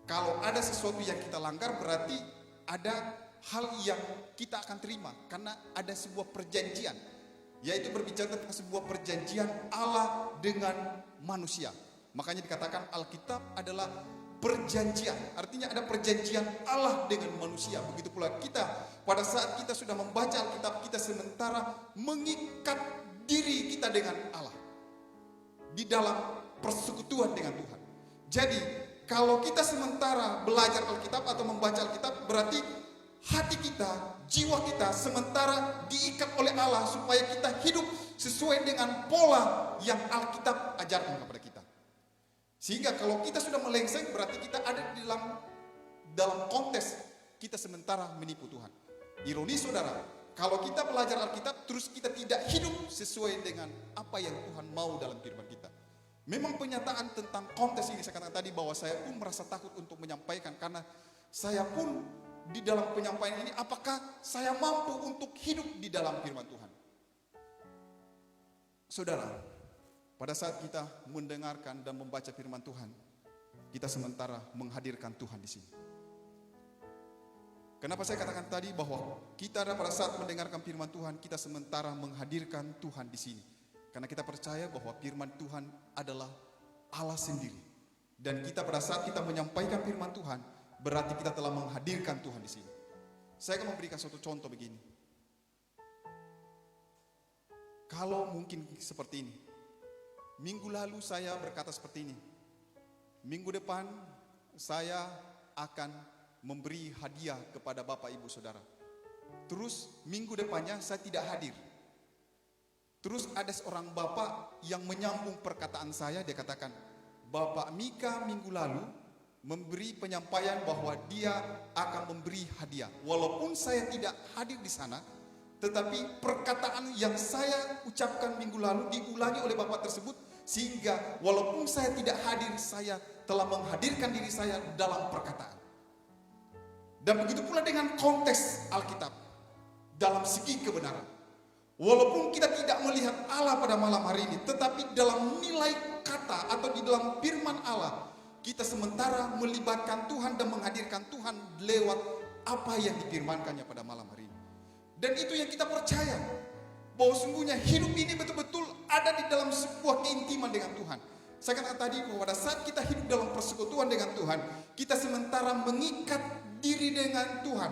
Kalau ada sesuatu yang kita langgar, berarti ada hal yang kita akan terima karena ada sebuah perjanjian, yaitu berbicara tentang sebuah perjanjian Allah dengan manusia. Makanya dikatakan Alkitab adalah perjanjian, artinya ada perjanjian Allah dengan manusia. Begitu pula kita, pada saat kita sudah membaca Alkitab, kita sementara mengikat diri kita dengan Allah di dalam persekutuan dengan Tuhan. Jadi kalau kita sementara belajar Alkitab atau membaca Alkitab, berarti hati kita, jiwa kita sementara diikat oleh Allah supaya kita hidup sesuai dengan pola yang Alkitab ajarkan kepada kita. Sehingga kalau kita sudah melengseng, berarti kita ada di dalam konteks kita sementara menipu Tuhan. Ironis, saudara, kalau kita belajar Alkitab terus kita tidak hidup sesuai dengan apa yang Tuhan mau dalam firman kita. Memang penyataan tentang konteks ini, saya katakan tadi bahwa saya pun merasa takut untuk menyampaikan, karena saya pun di dalam penyampaian ini, apakah saya mampu untuk hidup di dalam firman Tuhan? Saudara, pada saat kita mendengarkan dan membaca firman Tuhan, kita sementara menghadirkan Tuhan di sini. Kenapa saya katakan tadi bahwa kita pada saat mendengarkan firman Tuhan, kita sementara menghadirkan Tuhan di sini? Karena kita percaya bahwa firman Tuhan adalah Allah sendiri. Dan kita pada saat kita menyampaikan firman Tuhan, berarti kita telah menghadirkan Tuhan di sini. Saya akan memberikan suatu contoh begini. Kalau mungkin seperti ini. Minggu lalu saya berkata seperti ini. Minggu depan saya akan memberi hadiah kepada Bapak Ibu Saudara. Terus minggu depannya saya tidak hadir. Terus ada seorang bapak yang menyambung perkataan saya, dia katakan, Bapak Mika minggu lalu memberi penyampaian bahwa dia akan memberi hadiah. Walaupun saya tidak hadir di sana, tetapi perkataan yang saya ucapkan minggu lalu diulangi oleh bapak tersebut, sehingga walaupun saya tidak hadir, saya telah menghadirkan diri saya dalam perkataan. Dan begitu pula dengan konteks Alkitab dalam segi kebenaran. Walaupun kita tidak melihat Allah pada malam hari ini, tetapi dalam nilai kata atau di dalam firman Allah, kita sementara melibatkan Tuhan dan menghadirkan Tuhan lewat apa yang difirmankannya pada malam hari ini. Dan itu yang kita percaya, bahwa sungguhnya hidup ini betul-betul ada di dalam sebuah keintiman dengan Tuhan. Saya katakan tadi bahwa pada saat kita hidup dalam persekutuan dengan Tuhan, kita sementara mengikat diri dengan Tuhan.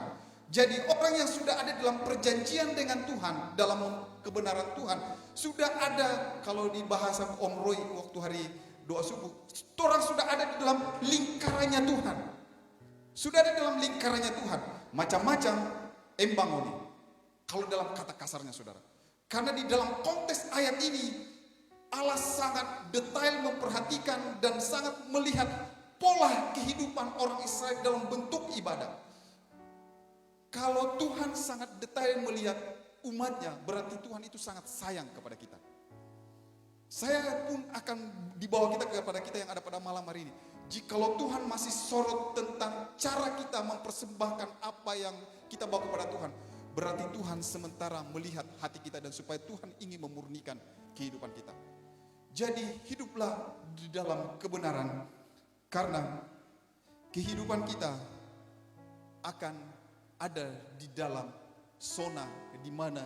Jadi orang yang sudah ada dalam perjanjian dengan Tuhan, dalam kebenaran Tuhan, sudah ada, kalau di bahasa Om Roy waktu hari doa subuh, orang sudah ada di dalam lingkarannya Tuhan. Sudah ada dalam lingkarannya Tuhan. Macam-macam embangoni. Kalau dalam kata kasarnya saudara. Karena di dalam konteks ayat ini, Allah sangat detail memperhatikan dan sangat melihat pola kehidupan orang Israel dalam bentuk ibadah. Kalau Tuhan sangat detail melihat umatnya, berarti Tuhan itu sangat sayang kepada kita. Saya pun akan dibawa kita kepada kita yang ada pada malam hari ini. Jikalau Tuhan masih sorot tentang cara kita mempersembahkan apa yang kita bawa kepada Tuhan, berarti Tuhan sementara melihat hati kita dan supaya Tuhan ingin memurnikan kehidupan kita. Jadi hiduplah di dalam kebenaran, karena kehidupan kita akan ada di dalam zona di mana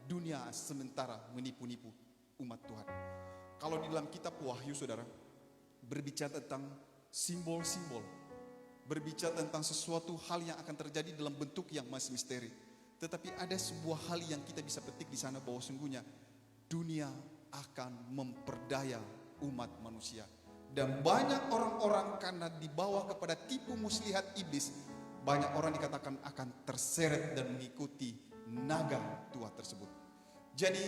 dunia sementara menipu-nipu umat Tuhan. Kalau di dalam kitab Wahyu saudara, berbicara tentang simbol-simbol, berbicara tentang sesuatu hal yang akan terjadi dalam bentuk yang masih misteri. Tetapi ada sebuah hal yang kita bisa petik di sana bahwa sungguhnya dunia akan memperdaya umat manusia. Dan banyak orang-orang karena dibawa kepada tipu muslihat iblis, banyak orang dikatakan akan terseret dan mengikuti naga tua tersebut. Jadi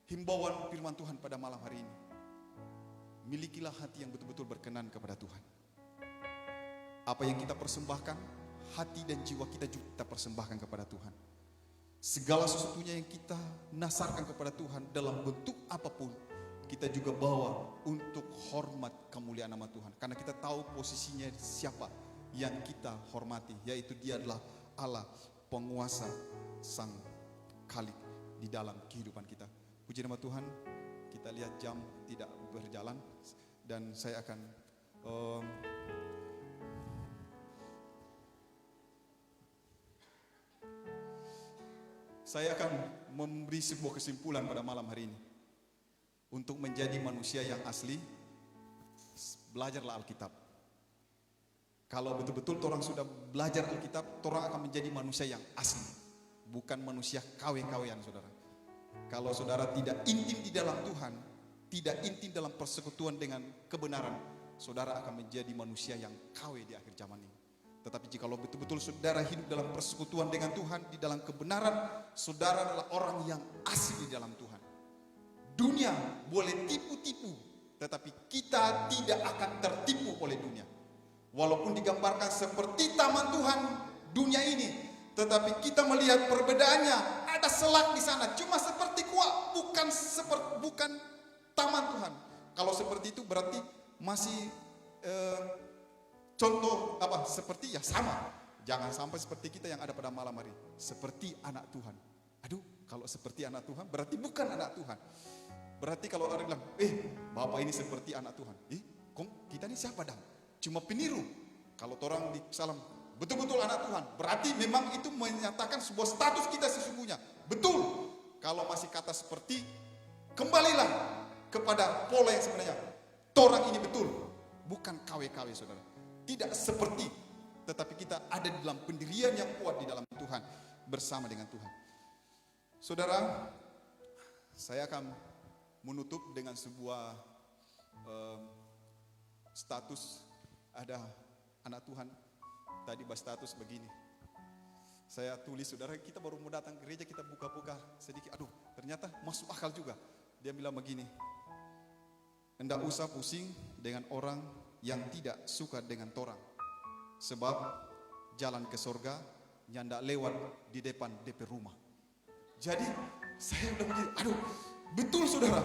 himbauan firman Tuhan pada malam hari ini, milikilah hati yang betul-betul berkenan kepada Tuhan. Apa yang kita persembahkan, hati dan jiwa kita juga kita persembahkan kepada Tuhan. Segala sesuatunya yang kita nasarkan kepada Tuhan dalam bentuk apapun, kita juga bawa untuk hormat kemuliaan nama Tuhan. Karena kita tahu posisinya siapa yang kita hormati, yaitu Dia adalah Allah, penguasa, Sang Khalik di dalam kehidupan kita. Puji nama Tuhan, kita lihat jam tidak berjalan dan saya akan memberi sebuah kesimpulan pada malam hari ini. Untuk menjadi manusia yang asli, belajarlah Alkitab. Kalau betul-betul orang sudah belajar Alkitab, orang akan menjadi manusia yang asli, bukan manusia kawe-kawean saudara. Kalau saudara tidak intim di dalam Tuhan, tidak intim dalam persekutuan dengan kebenaran, saudara akan menjadi manusia yang kawe di akhir zaman ini. Tetapi jika betul-betul saudara hidup dalam persekutuan dengan Tuhan, di dalam kebenaran, saudara adalah orang yang asli di dalam Tuhan. Dunia boleh tipu-tipu, tetapi kita tidak akan tertipu oleh dunia. Walaupun digambarkan seperti taman Tuhan dunia ini, tetapi kita melihat perbedaannya, ada selak di sana, cuma seperti kuah, bukan taman Tuhan. Kalau seperti itu berarti masih contoh apa? Seperti ya sama. Jangan sampai seperti kita yang ada pada malam hari, seperti anak Tuhan. Aduh, kalau seperti anak Tuhan berarti bukan anak Tuhan. Berarti kalau orang bilang, Bapak ini seperti anak Tuhan. Kita ini siapa dong? Cuma peniru. Kalau orang di salam betul-betul anak Tuhan, berarti memang itu menyatakan sebuah status kita sesungguhnya. Betul. Kalau masih kata seperti, kembalilah kepada pola yang sebenarnya. Orang ini betul, bukan KW-KW saudara. Tidak seperti, tetapi kita ada di dalam pendirian yang kuat di dalam Tuhan, bersama dengan Tuhan. Saudara, saya akan menutup dengan sebuah status. Ada anak Tuhan tadi berstatus begini. Saya tulis, saudara, kita baru mau datang gereja, kita buka-buka sedikit. Aduh, ternyata masuk akal juga. Dia bilang begini, hendak usah pusing dengan orang yang tidak suka dengan torang, sebab jalan ke sorga nyandak lewat di depan DP rumah. Jadi saya udah begini, aduh, betul saudara.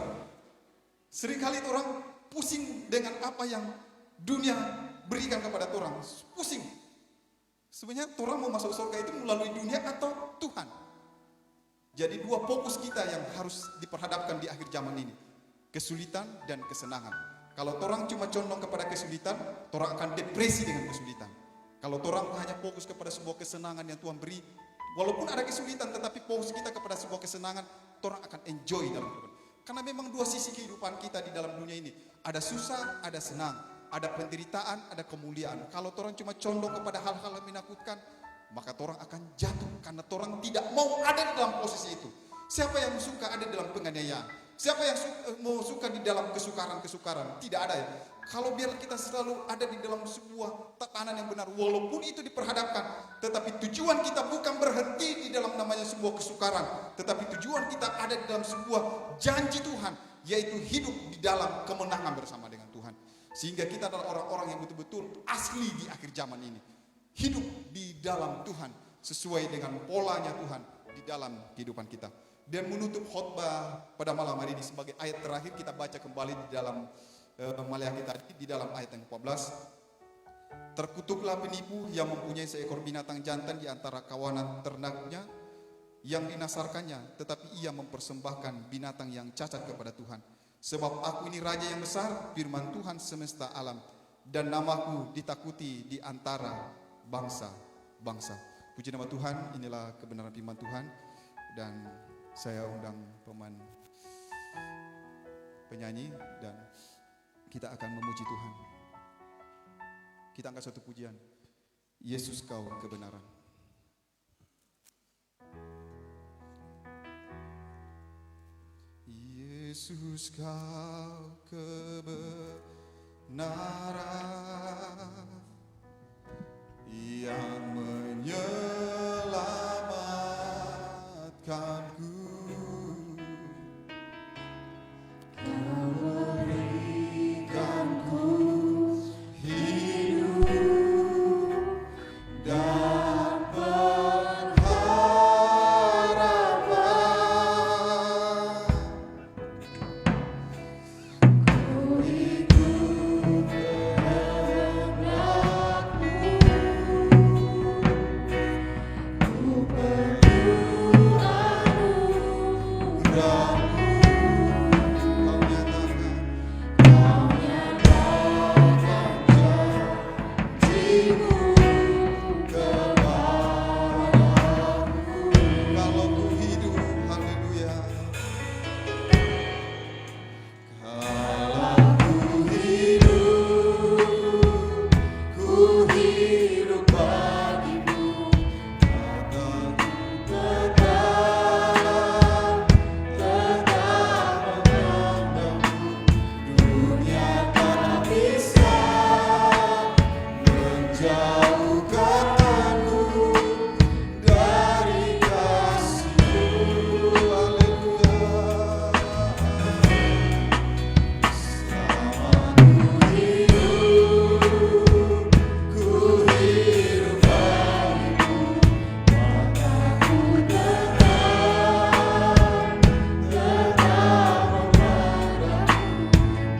Seringkali orang pusing dengan apa yang dunia berikan kepada orang, pusing. Sebenarnya orang mau masuk surga itu melalui dunia atau Tuhan. Jadi dua fokus kita yang harus diperhadapkan di akhir zaman ini, kesulitan dan kesenangan. Kalau orang cuma condong kepada kesulitan, orang akan depresi dengan kesulitan. Kalau orang hanya fokus kepada sebuah kesenangan yang Tuhan beri, walaupun ada kesulitan, tetapi fokus kita kepada sebuah kesenangan, orang akan enjoy dalam kehidupan. Karena memang dua sisi kehidupan kita di dalam dunia ini. Ada susah, ada senang. Ada penderitaan, ada kemuliaan. Kalau orang cuma condong kepada hal-hal yang menakutkan, maka orang akan jatuh. Karena orang tidak mau ada di dalam posisi itu. Siapa yang suka ada di dalam penganiayaan? Siapa yang mau suka di dalam kesukaran-kesukaran? Tidak ada ya. Kalau biar kita selalu ada di dalam sebuah tatanan yang benar, walaupun itu diperhadapkan, tetapi tujuan kita bukan berhenti di dalam namanya sebuah kesukaran, tetapi tujuan kita ada di dalam sebuah janji Tuhan, yaitu hidup di dalam kemenangan bersama dengan Tuhan. Sehingga kita adalah orang-orang yang betul-betul asli di akhir zaman ini. Hidup di dalam Tuhan, sesuai dengan polanya Tuhan di dalam kehidupan kita. Dan menutup khotbah pada malam hari ini sebagai ayat terakhir, kita baca kembali di dalam Maleakhi tadi, di dalam ayat yang 14. Terkutuklah penipu yang mempunyai seekor binatang jantan di antara kawanan ternaknya yang dinasarkannya, tetapi ia mempersembahkan binatang yang cacat kepada Tuhan. Sebab aku ini raja yang besar, firman Tuhan semesta alam, dan namaku ditakuti di antara bangsa-bangsa. Puji nama Tuhan, inilah kebenaran firman Tuhan. Dan saya undang penyanyi dan kita akan memuji Tuhan. Kita angkat suatu pujian. Yesus kau kebenaran. Yesus kau kebenaran yang menyelamatkanku. Kau berikanku hidup dan pengharapan. Ku ikut kehendakmu, ku perlu anugerahmu. Kau nyatakan janjimu kepadaku. Kalau ku hidup, haleluya. Kalau ku hidup bagimu, maka ku tetap memandangmu. Dunia tak bisa menjauhkanku dari kasih-Mu. Haleluya. Selama ku hidup bagimu, maka ku tetap memandangmu.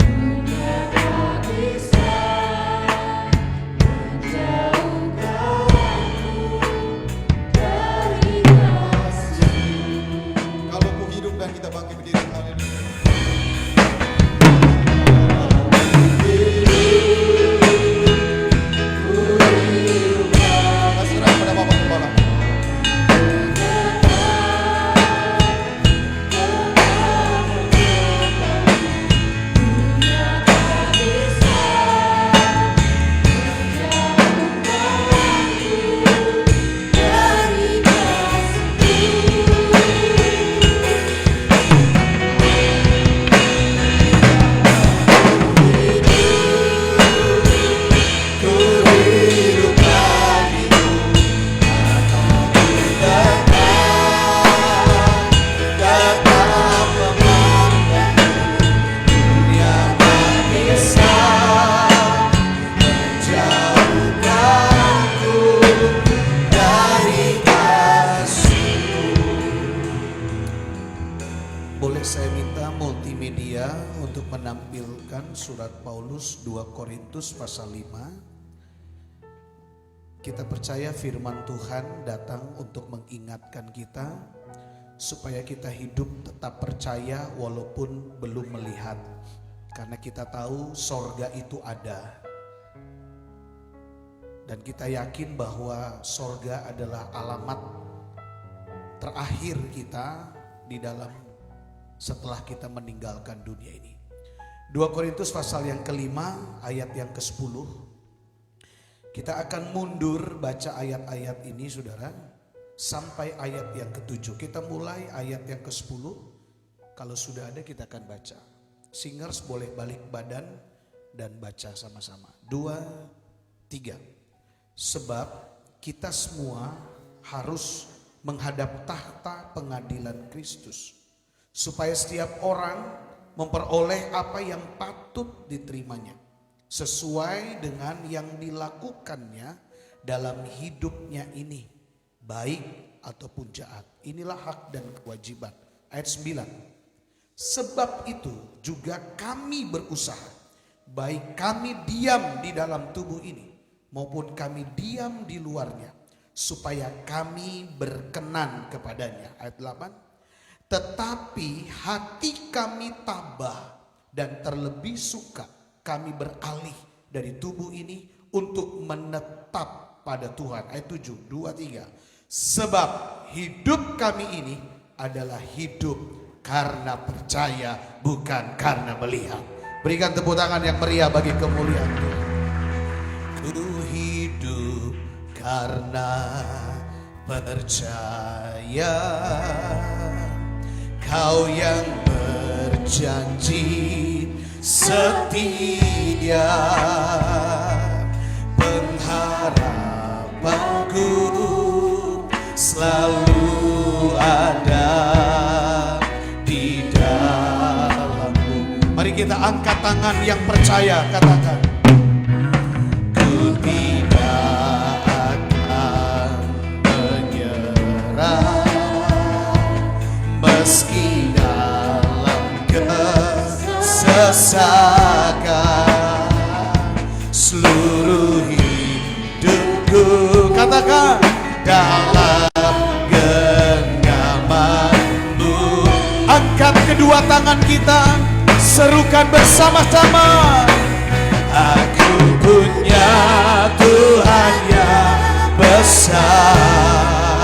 Dunia tak bisa kalau ku hidup dan kita bangkit berdiri, haleluya. Kita serah pada Bapa Gembala. Boleh saya minta multimedia untuk menampilkan surat Paulus 2 Korintus pasal 5. Kita percaya firman Tuhan datang untuk mengingatkan kita supaya kita hidup tetap percaya walaupun belum melihat. Karena kita tahu sorga itu ada. Dan kita yakin bahwa sorga adalah alamat terakhir kita di dalam setelah kita meninggalkan dunia ini. 2 Korintus pasal yang kelima ayat yang ke-10. Kita akan mundur baca ayat-ayat ini saudara sampai ayat yang ke-7. Kita mulai ayat yang ke-10. Kalau sudah ada kita akan baca. Singers boleh balik badan dan baca sama-sama. 2, 3. Sebab kita semua harus menghadap tahta pengadilan Kristus, supaya setiap orang memperoleh apa yang patut diterimanya sesuai dengan yang dilakukannya dalam hidupnya ini, baik ataupun jahat. Inilah hak dan kewajiban. Ayat 9. Sebab itu juga kami berusaha, baik kami diam di dalam tubuh ini maupun kami diam di luarnya, supaya kami berkenan kepadanya. Ayat 8. Tetapi hati kami tabah dan terlebih suka kami beralih dari tubuh ini untuk menetap pada Tuhan. Ayat 7, 2, 3. Sebab hidup kami ini adalah hidup karena percaya, bukan karena melihat. Berikan tepuk tangan yang meriah bagi kemuliaan Tuhan. Ku hidup karena percaya, Kau yang berjanji setia, pengharapanku selalu ada di dalam-Mu. Mari kita angkat tangan yang percaya, katakan. Ku tidak akan menyerah meski dalam kesesakan seluruh hidupku, katakan, dalam genggaman-Mu. Angkat kedua tangan kita, serukan bersama-sama. Aku punya Tuhan yang besar,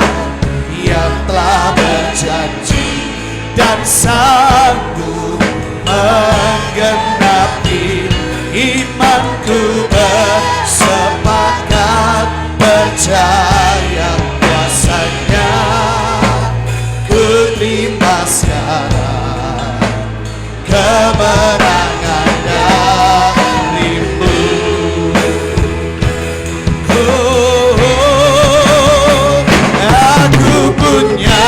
yang telah berjanji dan sanggup menggenapi imanku, bersepakat percaya kuasa-Nya. Ku terima sekarang kemenangan dari-Mu. Aku punya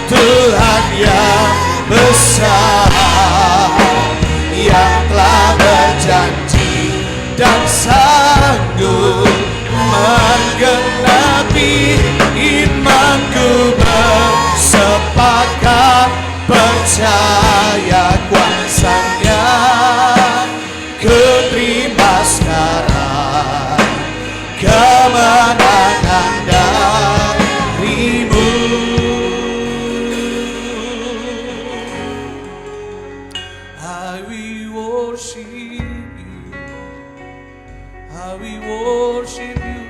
Tuhan yang besar, yang telah berjanji dan sanggup menggenapi imanku, bersepakat percaya kuasa-Nya. Ku terima sekarang kemenangan dari-Mu. I will worship You, I will worship You,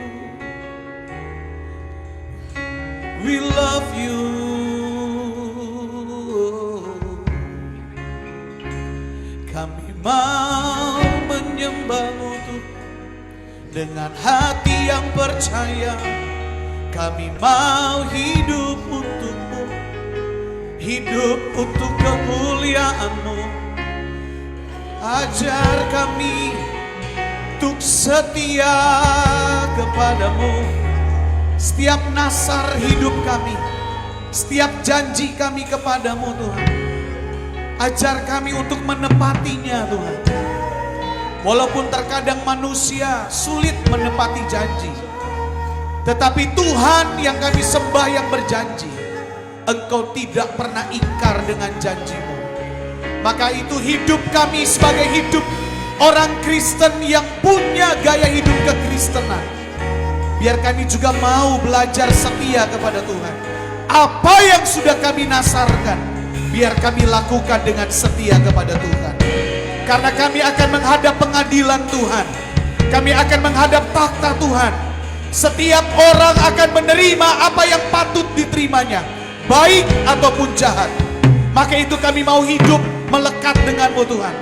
we love You. Kami mau menyembah-Mu Tuhan dengan hati yang percaya. Kami mau hidup untuk-Mu, hidup untuk kemuliaan-Mu. Ajar kami untuk setia kepada-Mu. Setiap nasar hidup kami, setiap janji kami kepada-Mu Tuhan, ajar kami untuk menepatinya Tuhan. Walaupun terkadang manusia sulit menepati janji, tetapi Tuhan yang kami sembah yang berjanji, Engkau tidak pernah ingkar dengan janji-Mu. Maka itu hidup kami sebagai hidup orang Kristen yang punya gaya hidup kekristenan, biar kami juga mau belajar setia kepada Tuhan. Apa yang sudah kami nasarkan, biar kami lakukan dengan setia kepada Tuhan. Karena kami akan menghadap pengadilan Tuhan, kami akan menghadap takhta Tuhan. Setiap orang akan menerima apa yang patut diterimanya, baik ataupun jahat. Maka itu kami mau hidup melekat denganmu Tuhan.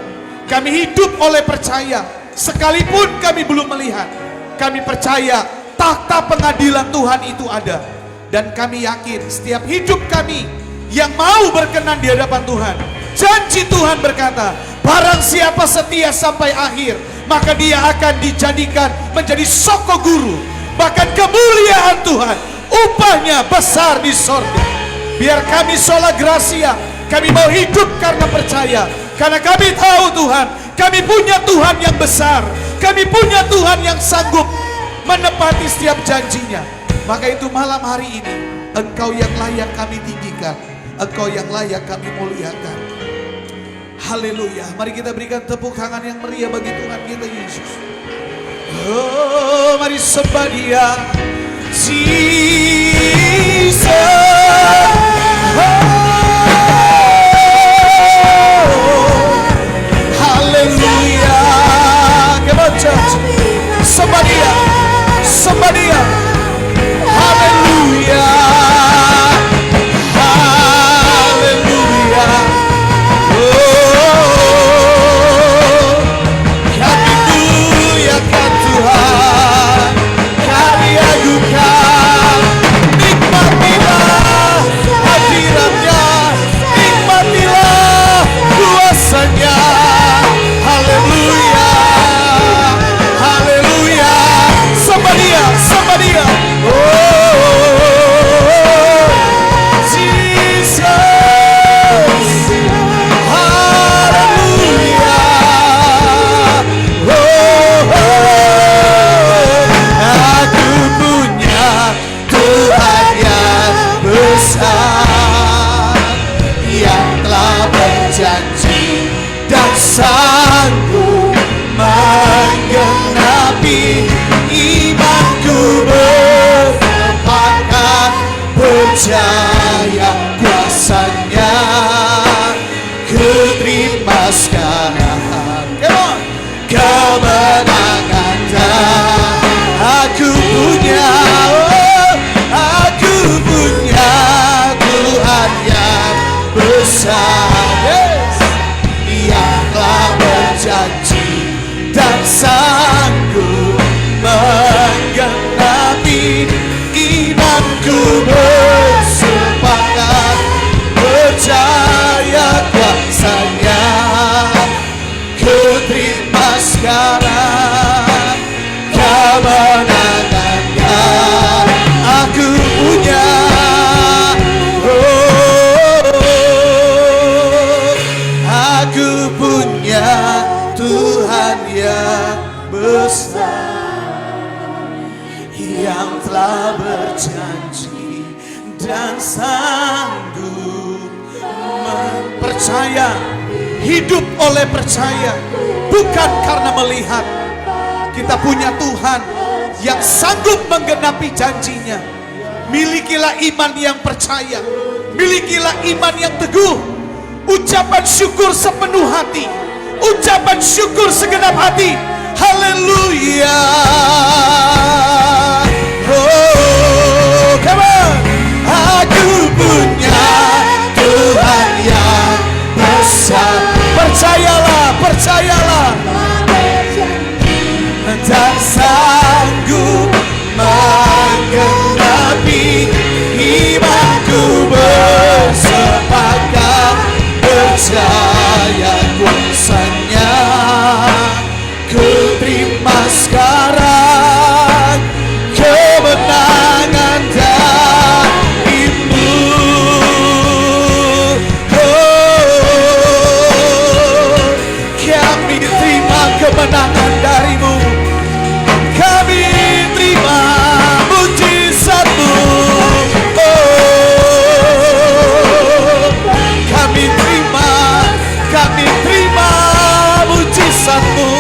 Kami hidup oleh percaya, sekalipun kami belum melihat. Kami percaya takhta pengadilan Tuhan itu ada. Dan kami yakin setiap hidup kami yang mau berkenan di hadapan Tuhan, janji Tuhan berkata, barang siapa setia sampai akhir, maka dia akan dijadikan menjadi soko guru. Bahkan kemuliaan Tuhan, upahnya besar di sorga. Biar kami sola gracia, kami mau hidup karena percaya. Karena kami tahu Tuhan, kami punya Tuhan yang besar. Kami punya Tuhan yang sanggup menepati setiap janjinya. Maka itu malam hari ini, Engkau yang layak kami tinggikan, Engkau yang layak kami muliakan. Haleluya. Mari kita berikan tepuk tangan yang meriah bagi Tuhan kita Yesus. Oh, mari sembah Dia, Jesus. Haleluya. Come on church. Sembah Dia, sembah Dia. Haleluya. Haleluya. Oh, kami muliakan Tuhan, kami agungkan. Nikmatilah hadiratnya, nikmatilah kuasanya. Haleluya. Haleluya. Sembah Dia, sembah Dia. Sanggup menggenapi imanku, bersepakat percaya kuasanya. Ku terima sekarang kemenangan dan aku punya, oh, aku punya Tuhan yang besar. Janji dan sanggup menggenapi imanku, bersepakat percaya kuasanya. Ku terima sekarang kemenangan yang aku punya. Aku punya Tuhan yang besar, yang telah berjanji dan sanggup percaya. Hidup oleh percaya, bukan karena melihat. Kita punya Tuhan yang sanggup menggenapi janjinya. Milikilah iman yang percaya, milikilah iman yang teguh. Ucapan syukur sepenuh hati, ucapan syukur segenap hati. Haleluya. Oh, come on. Aku punya Tuhan yang besar. Percayalah, percayalah. Dan sanggup menggenapi imanku, bersepakat percaya kuasanya. Ku terima sekarang kemenangan darimu. Oh, kami terima kemenangan darimu. Kami terima mujizatmu. Oh, kami terima mujizatmu.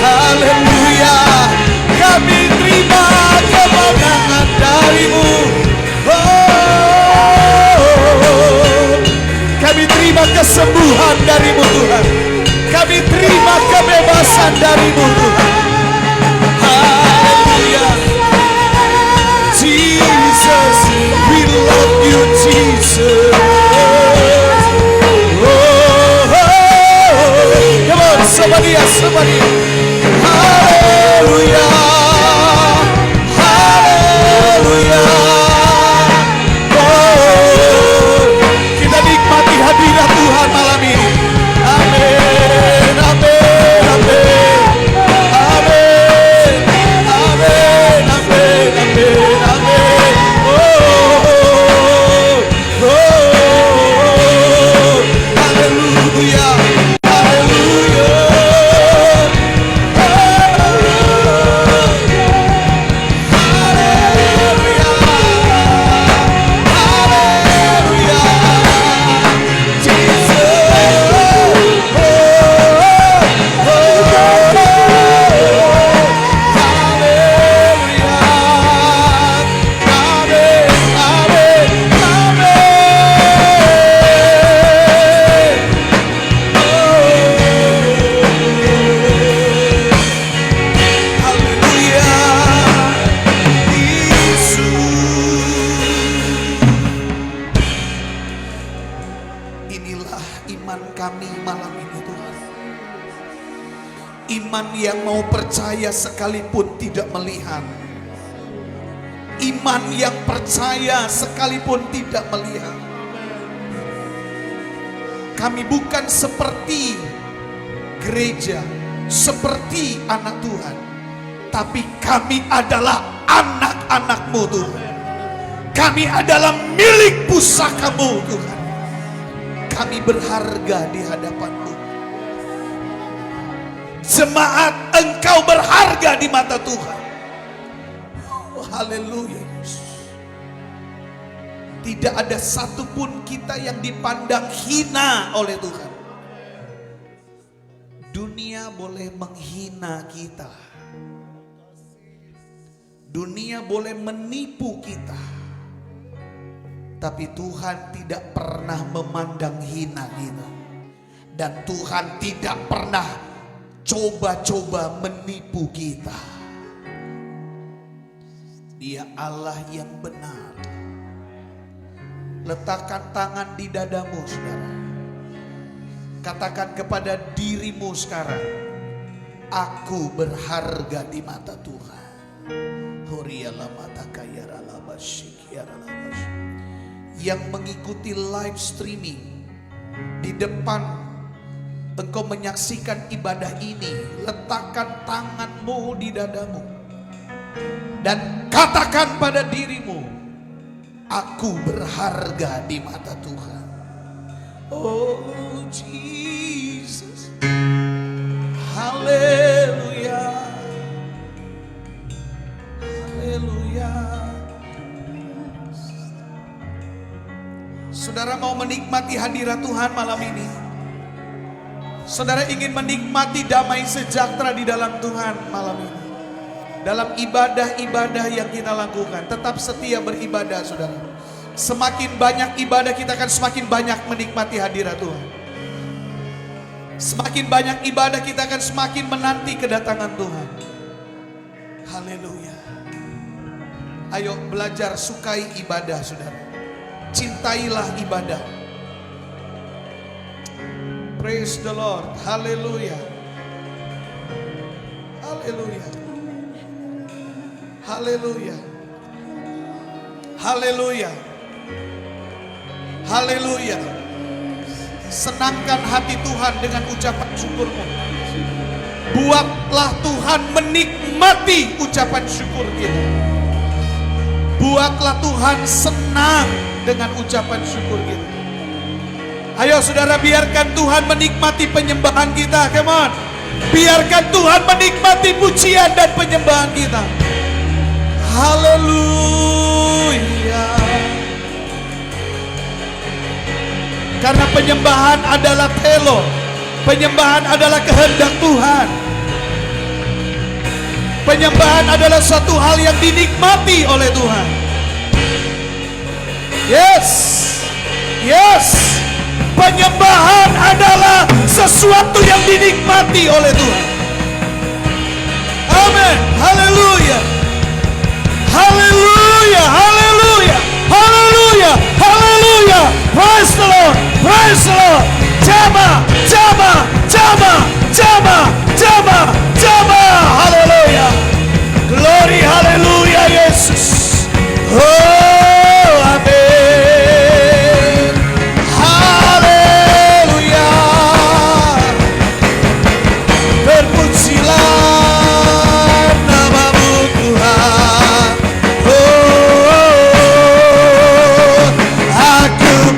Haleluya. Kami terima kemenangan darimu. Oh, kami terima kesembuhan darimu Tuhan. Kami terima kebebasan darimu Tuhan. Haleluya. Jesus, we love you Jesus. kami malam ini Tuhan. Iman yang mau percaya sekalipun tidak melihat. Iman yang percaya sekalipun tidak melihat. Kami bukan seperti gereja, seperti anak Tuhan, tapi kami adalah anak-anak-Mu Tuhan. Kami adalah milik pusaka-Mu Tuhan. Kami berharga di hadapan-Mu. Jemaat, Engkau berharga di mata Tuhan. Oh, haleluya. Tidak ada satupun kita yang dipandang hina oleh Tuhan. Dunia boleh menghina kita. Dunia boleh menipu kita. Tapi Tuhan tidak pernah memandang hina kita. Dan Tuhan tidak pernah coba-coba menipu kita. Dia Allah yang benar. Letakkan tangan di dadamu, saudara. Katakan kepada dirimu sekarang, aku berharga di mata Tuhan. Yang mengikuti live streaming, di depan engkau menyaksikan ibadah ini, letakkan tanganmu di dadamu dan katakan pada dirimu, aku berharga di mata Tuhan. Oh Jesus, haleluya, haleluya. Saudara mau menikmati hadirat Tuhan malam ini? Saudara ingin menikmati damai sejahtera di dalam Tuhan malam ini? Dalam ibadah-ibadah yang kita lakukan, tetap setia beribadah, saudara. Semakin banyak ibadah, kita akan semakin banyak menikmati hadirat Tuhan. Semakin banyak ibadah, kita akan semakin menanti kedatangan Tuhan. Haleluya. Ayo belajar sukai ibadah, saudara. Cintailah ibadah. Praise the Lord. Haleluya. Haleluya. Haleluya. Haleluya. Haleluya. Senangkan hati Tuhan dengan ucapan syukurmu. Buatlah Tuhan menikmati ucapan syukur kita. Buatlah Tuhan senang dengan ucapan syukur kita. Ayo saudara, biarkan Tuhan menikmati penyembahan kita. Come on. Biarkan Tuhan menikmati pujian dan penyembahan kita. Haleluya. Karena penyembahan adalah telo. Penyembahan adalah kehendak Tuhan. Penyembahan adalah suatu hal yang dinikmati oleh Tuhan. Yes. Yes. Penyembahan adalah sesuatu yang dinikmati oleh Tuhan. Amin. Haleluya. Haleluya, haleluya, haleluya, haleluya. Praise the Lord, praise the Lord. Jama, jama, jama, jama, jama, jama. Haleluya. Glory, haleluya, Yesus. Oh, amin. Haleluya. Terpujilah namamu Tuhan.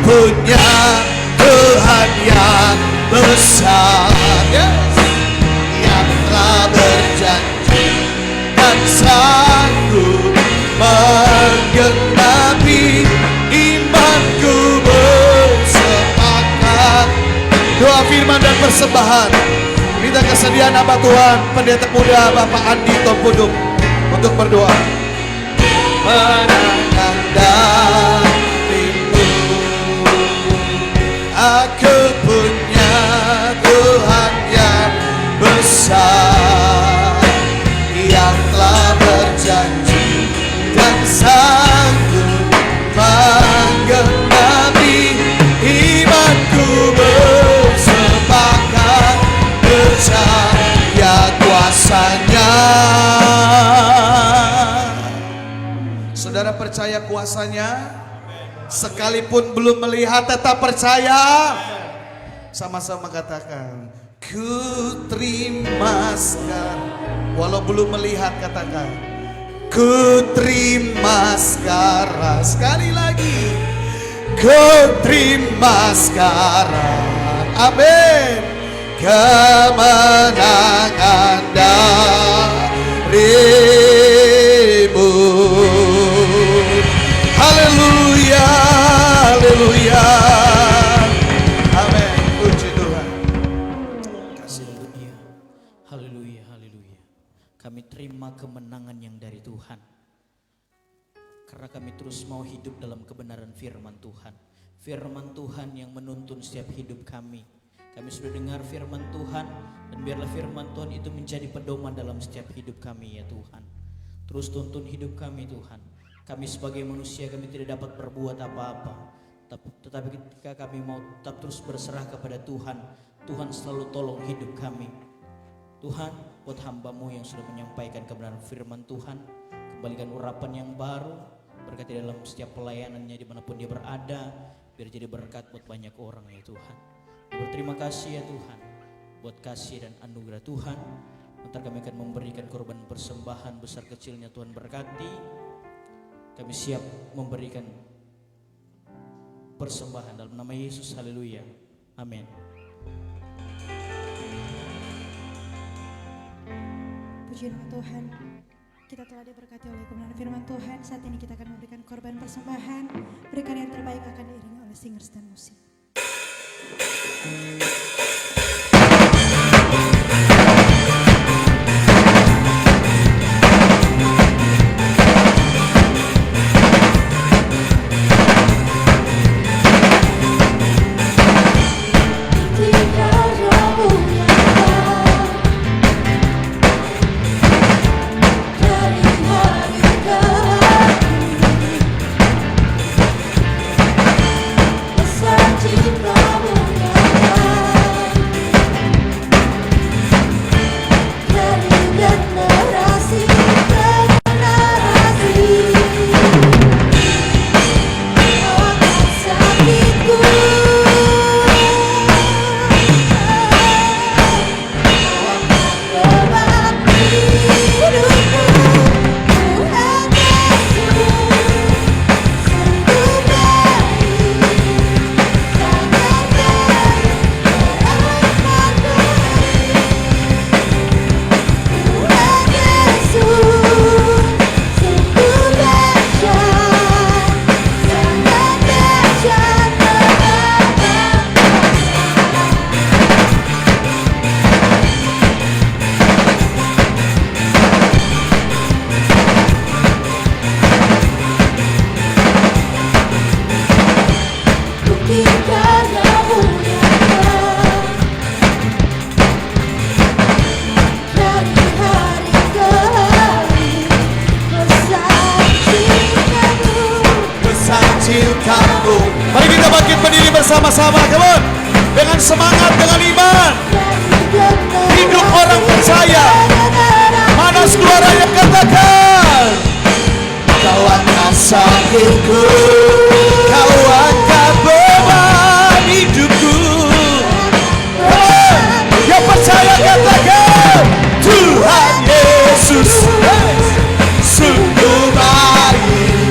Punya Tuhan yang besar, yes, yang telah berjanji dan sanggup menggenapi imanku bersepakat. Doa firman dan persembahan. Minta kesediaan hamba Tuhan, pendeta muda Bapak Andi Tompuduk untuk berdoa. Menangkan dan aku punya Tuhan yang besar, yang telah berjanji dan sanggup menggenapi imanku bersepakat. percaya kuasanya? Sekalipun belum melihat tetap percaya. Sama-sama katakan, ku terima sekarang. Walau belum melihat katakan, ku terima sekarang. Sekali lagi, ku terima sekarang. Amin. Kemenangan darimu. Haleluya, haleluya. Amin. Puji Tuhan. Haleluya, haleluya, haleluya. Kami terima kemenangan yang dari Tuhan. Karena kami terus mau hidup dalam kebenaran firman Tuhan. Firman Tuhan yang menuntun setiap hidup kami. Kami sudah dengar firman Tuhan, dan biarlah firman Tuhan itu menjadi pedoman dalam setiap hidup kami ya Tuhan. Terus tuntun hidup kami Tuhan. Kami sebagai manusia kami tidak dapat berbuat apa-apa. Tetapi ketika kami mau tetap terus berserah kepada Tuhan, Tuhan selalu tolong hidup kami. Tuhan, buat hamba-Mu yang sudah menyampaikan kebenaran firman Tuhan, kembalikan urapan yang baru, berkati dalam setiap pelayanannya dimanapun dia berada, biar jadi berkat buat banyak orang ya Tuhan. Berterima kasih ya Tuhan, buat kasih dan anugerah Tuhan. Nanti kami akan memberikan korban persembahan besar kecilnya Tuhan berkati. Kami siap memberikan persembahan dalam nama Yesus. Haleluya. Amin. Puji nama Tuhan. Kita telah diberkati oleh kebenaran firman Tuhan. Saat ini kita akan memberikan korban persembahan. Berikan yang terbaik akan diiringi oleh singers dan musik. Bersama-sama, come on. Dengan semangat, dengan iman. Hidup orang percaya. Mana suaranya katakan, kau angkat sakitku, kau angkat beban hidupku. Yang percaya katakan, Tuhan Yesus sungguh baik,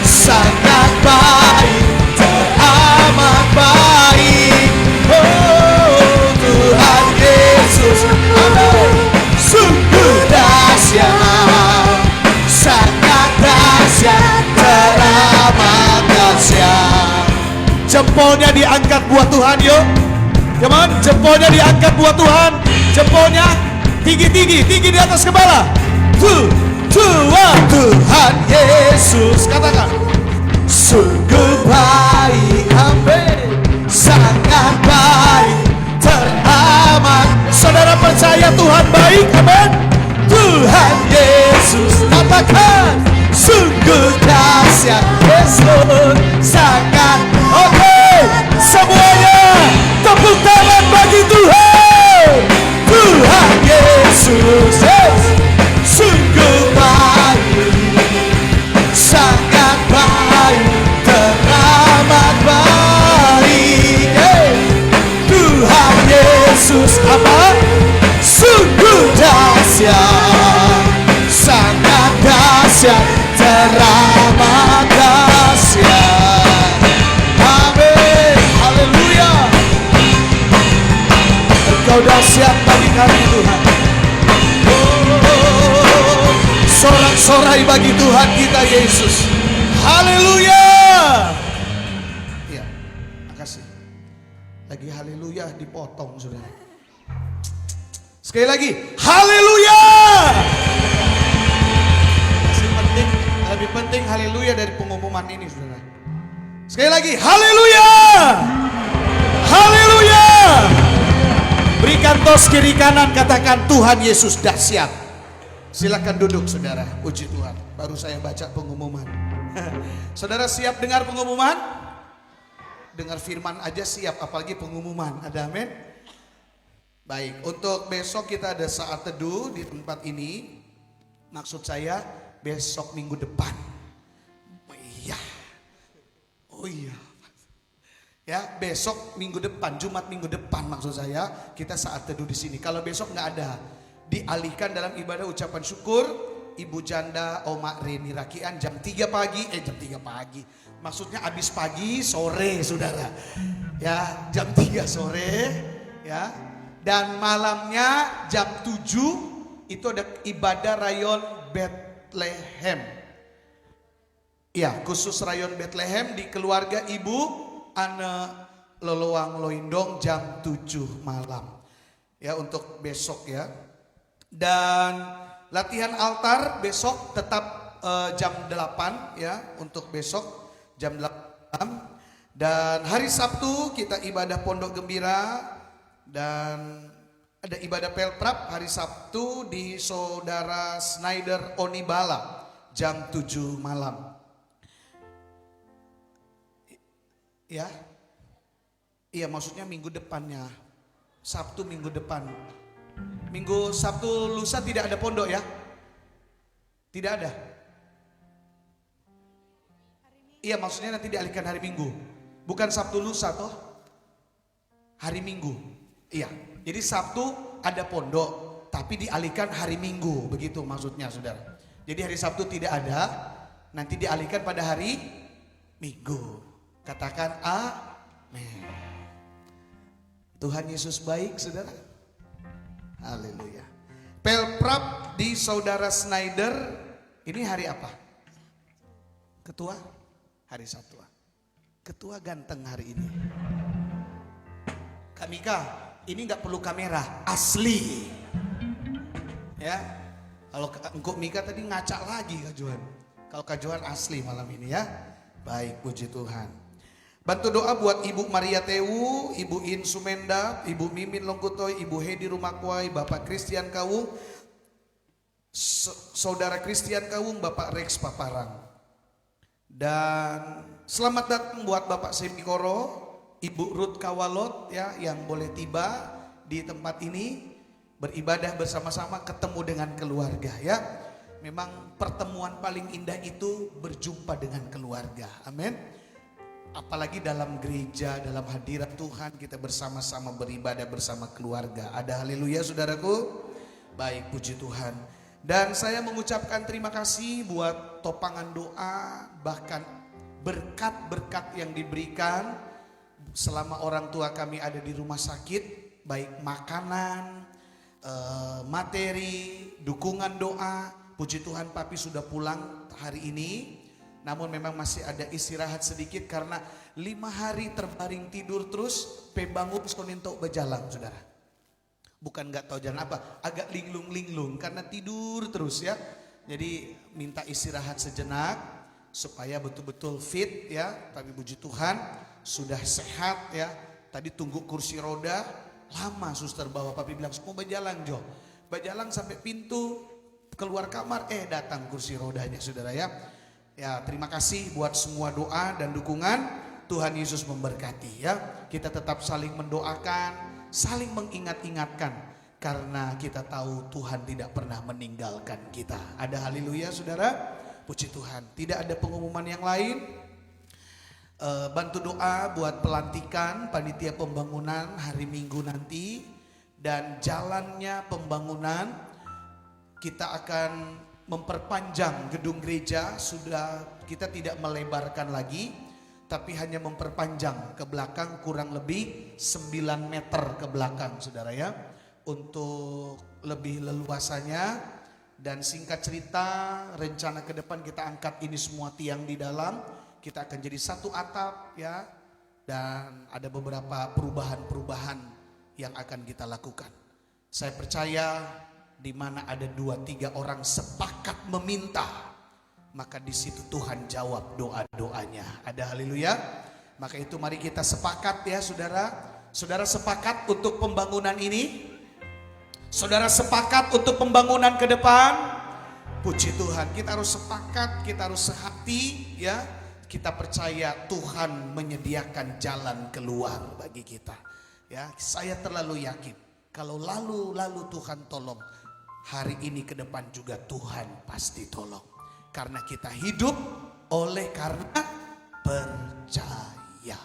sangat baik, teramat baik. Oh Tuhan Yesus, amin. Sungguh dahsyat, sangat dahsyat, teramat dahsyat. Jempolnya diangkat buat Tuhan yuk. Come on, jempolnya diangkat buat Tuhan. Jempolnya tinggi-tinggi, tinggi di atas kepala. Tuhan Yesus, katakan, sungguh baik, amin, sangat baik, teramat. Saudara percaya Tuhan baik, amin. Tuhan Yesus, katakan, sungguh dahsyat, Yesus sangat. Oke, semuanya tepuk tangan bagi Tuhan. Tuhan Yesus, sungguh baik, sangat Sorak-sorai bagi Tuhan kita Yesus. Haleluya. Ya, makasih. Lagi haleluya dipotong sudah. Sekali lagi, haleluya. Masih penting, lebih penting haleluya dari pengumuman ini saudara. Sekali lagi, haleluya. Haleluya. Berikan tos kiri kanan, katakan Tuhan Yesus dahsyat. Silakan duduk saudara, puji Tuhan. Baru saya baca pengumuman. Saudara siap dengar pengumuman? Dengar firman aja siap, apalagi pengumuman. Ada amin? Baik, untuk besok kita ada saat teduh di tempat ini. Maksud saya besok minggu depan. Oh iya. Ya, besok minggu depan, Jumat minggu depan maksud saya, kita saat teduh di sini. Kalau besok nggak ada, dialihkan dalam ibadah ucapan syukur Ibu Janda Oma Reni Rakian jam 3 pagi, jam 3 pagi. Maksudnya habis pagi sore saudara. Ya, jam 3 sore ya. Dan malamnya jam 7 itu ada ibadah rayon Bethlehem. Ya, khusus rayon Bethlehem di keluarga Ibu Ane Loloang Loindong jam 7 malam. Ya, untuk besok ya. Dan latihan altar besok tetap jam 8 ya, untuk besok jam 8. Dan hari Sabtu kita ibadah Pondok Gembira dan ada ibadah Pelprap hari Sabtu di Saudara Snyder Onibala jam 7 malam. Ya. Iya, maksudnya minggu depannya. Sabtu minggu depan. Minggu Sabtu lusa tidak ada pondok ya? Tidak ada. Iya, maksudnya nanti dialihkan hari Minggu. Bukan Sabtu lusa toh? Hari Minggu. Iya. Jadi Sabtu ada pondok, tapi dialihkan hari Minggu, begitu maksudnya saudara. Jadi hari Sabtu tidak ada, nanti dialihkan pada hari Minggu. Katakan amin. Tuhan Yesus baik saudara. Haleluya. Pelprap di Saudara Snyder ini hari apa? Ketua? Hari Sabtu. Ketua ganteng hari ini. Kak Mika, ini nggak perlu kamera, asli. Ya. Kalau engkau Mika tadi ngacak lagi Kak Johan. Kalau Kak Johan asli malam ini ya. Baik, puji Tuhan. Bantu doa buat Ibu Maria Tewu, Ibu In Sumenda, Ibu Mimin Longkutoy, Ibu Hedi Rumakwai, Bapak Christian Kawung, Saudara Christian Kawung, Bapak Rex Paparang. Dan selamat datang buat Bapak Semikoro, Ibu Ruth Kawalot ya, yang boleh tiba di tempat ini beribadah bersama-sama, ketemu dengan keluarga ya. Memang pertemuan paling indah itu berjumpa dengan keluarga. Amin. Apalagi dalam gereja, dalam hadirat Tuhan kita bersama-sama beribadah bersama keluarga. Ada haleluya saudaraku? Baik, puji Tuhan. Dan saya mengucapkan terima kasih buat topangan doa, bahkan berkat-berkat yang diberikan selama orang tua kami ada di rumah sakit. Baik makanan, materi, dukungan doa. Puji Tuhan papi sudah pulang hari ini. Namun memang masih ada istirahat sedikit karena 5 hari terbaring tidur terus, bangun soninto berjalan saudara. Bukan nggak tahu jalan apa, agak linglung-linglung karena tidur terus ya. Jadi minta istirahat sejenak supaya betul-betul fit ya. Tapi puji Tuhan sudah sehat ya. Tadi tunggu kursi roda lama suster bawa, papi bilang mau berjalan Jo. Berjalan sampai pintu keluar kamar datang kursi rodanya saudara ya. Ya, terima kasih buat semua doa dan dukungan. Tuhan Yesus memberkati ya. Kita tetap saling mendoakan, saling mengingat-ingatkan karena kita tahu Tuhan tidak pernah meninggalkan kita. Ada haleluya saudara. Puji Tuhan. Tidak ada pengumuman yang lain. Bantu doa buat pelantikan panitia pembangunan hari Minggu nanti dan jalannya pembangunan. Kita akan memperpanjang gedung gereja, sudah kita tidak melebarkan lagi tapi hanya memperpanjang ke belakang kurang lebih 9 meter ke belakang saudara ya, untuk lebih leluasanya Dan singkat cerita, rencana ke depan kita angkat ini semua tiang di dalam, kita akan jadi satu atap ya. Dan ada beberapa perubahan-perubahan yang akan kita lakukan. Saya percaya di mana ada 2-3 orang sepakat meminta, maka di situ Tuhan jawab doa-doanya. Ada haleluya. Maka itu mari kita sepakat ya saudara. Saudara sepakat untuk pembangunan ini. Saudara sepakat untuk pembangunan ke depan. Puji Tuhan, kita harus sepakat, kita harus sehati ya. Kita percaya Tuhan menyediakan jalan keluar bagi kita. Ya, saya terlalu yakin kalau lalu Tuhan tolong, hari ini ke depan juga Tuhan pasti tolong. Karena kita hidup oleh karena percaya.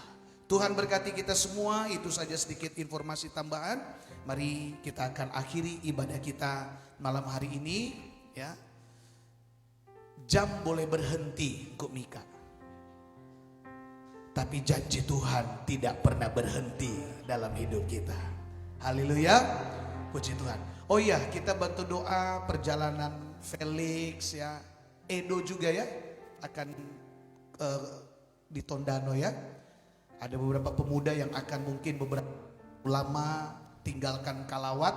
Tuhan berkati kita semua. Itu saja sedikit informasi tambahan. Mari kita akan akhiri ibadah kita malam hari ini ya. Jam boleh berhenti Kuk Mika, tapi janji Tuhan tidak pernah berhenti dalam hidup kita. Haleluya. Puji Tuhan. Oh iya, kita bantu doa perjalanan Felix ya. Edo juga ya akan di Tondano ya. Ada beberapa pemuda yang akan mungkin beberapa lama tinggalkan Kalawat.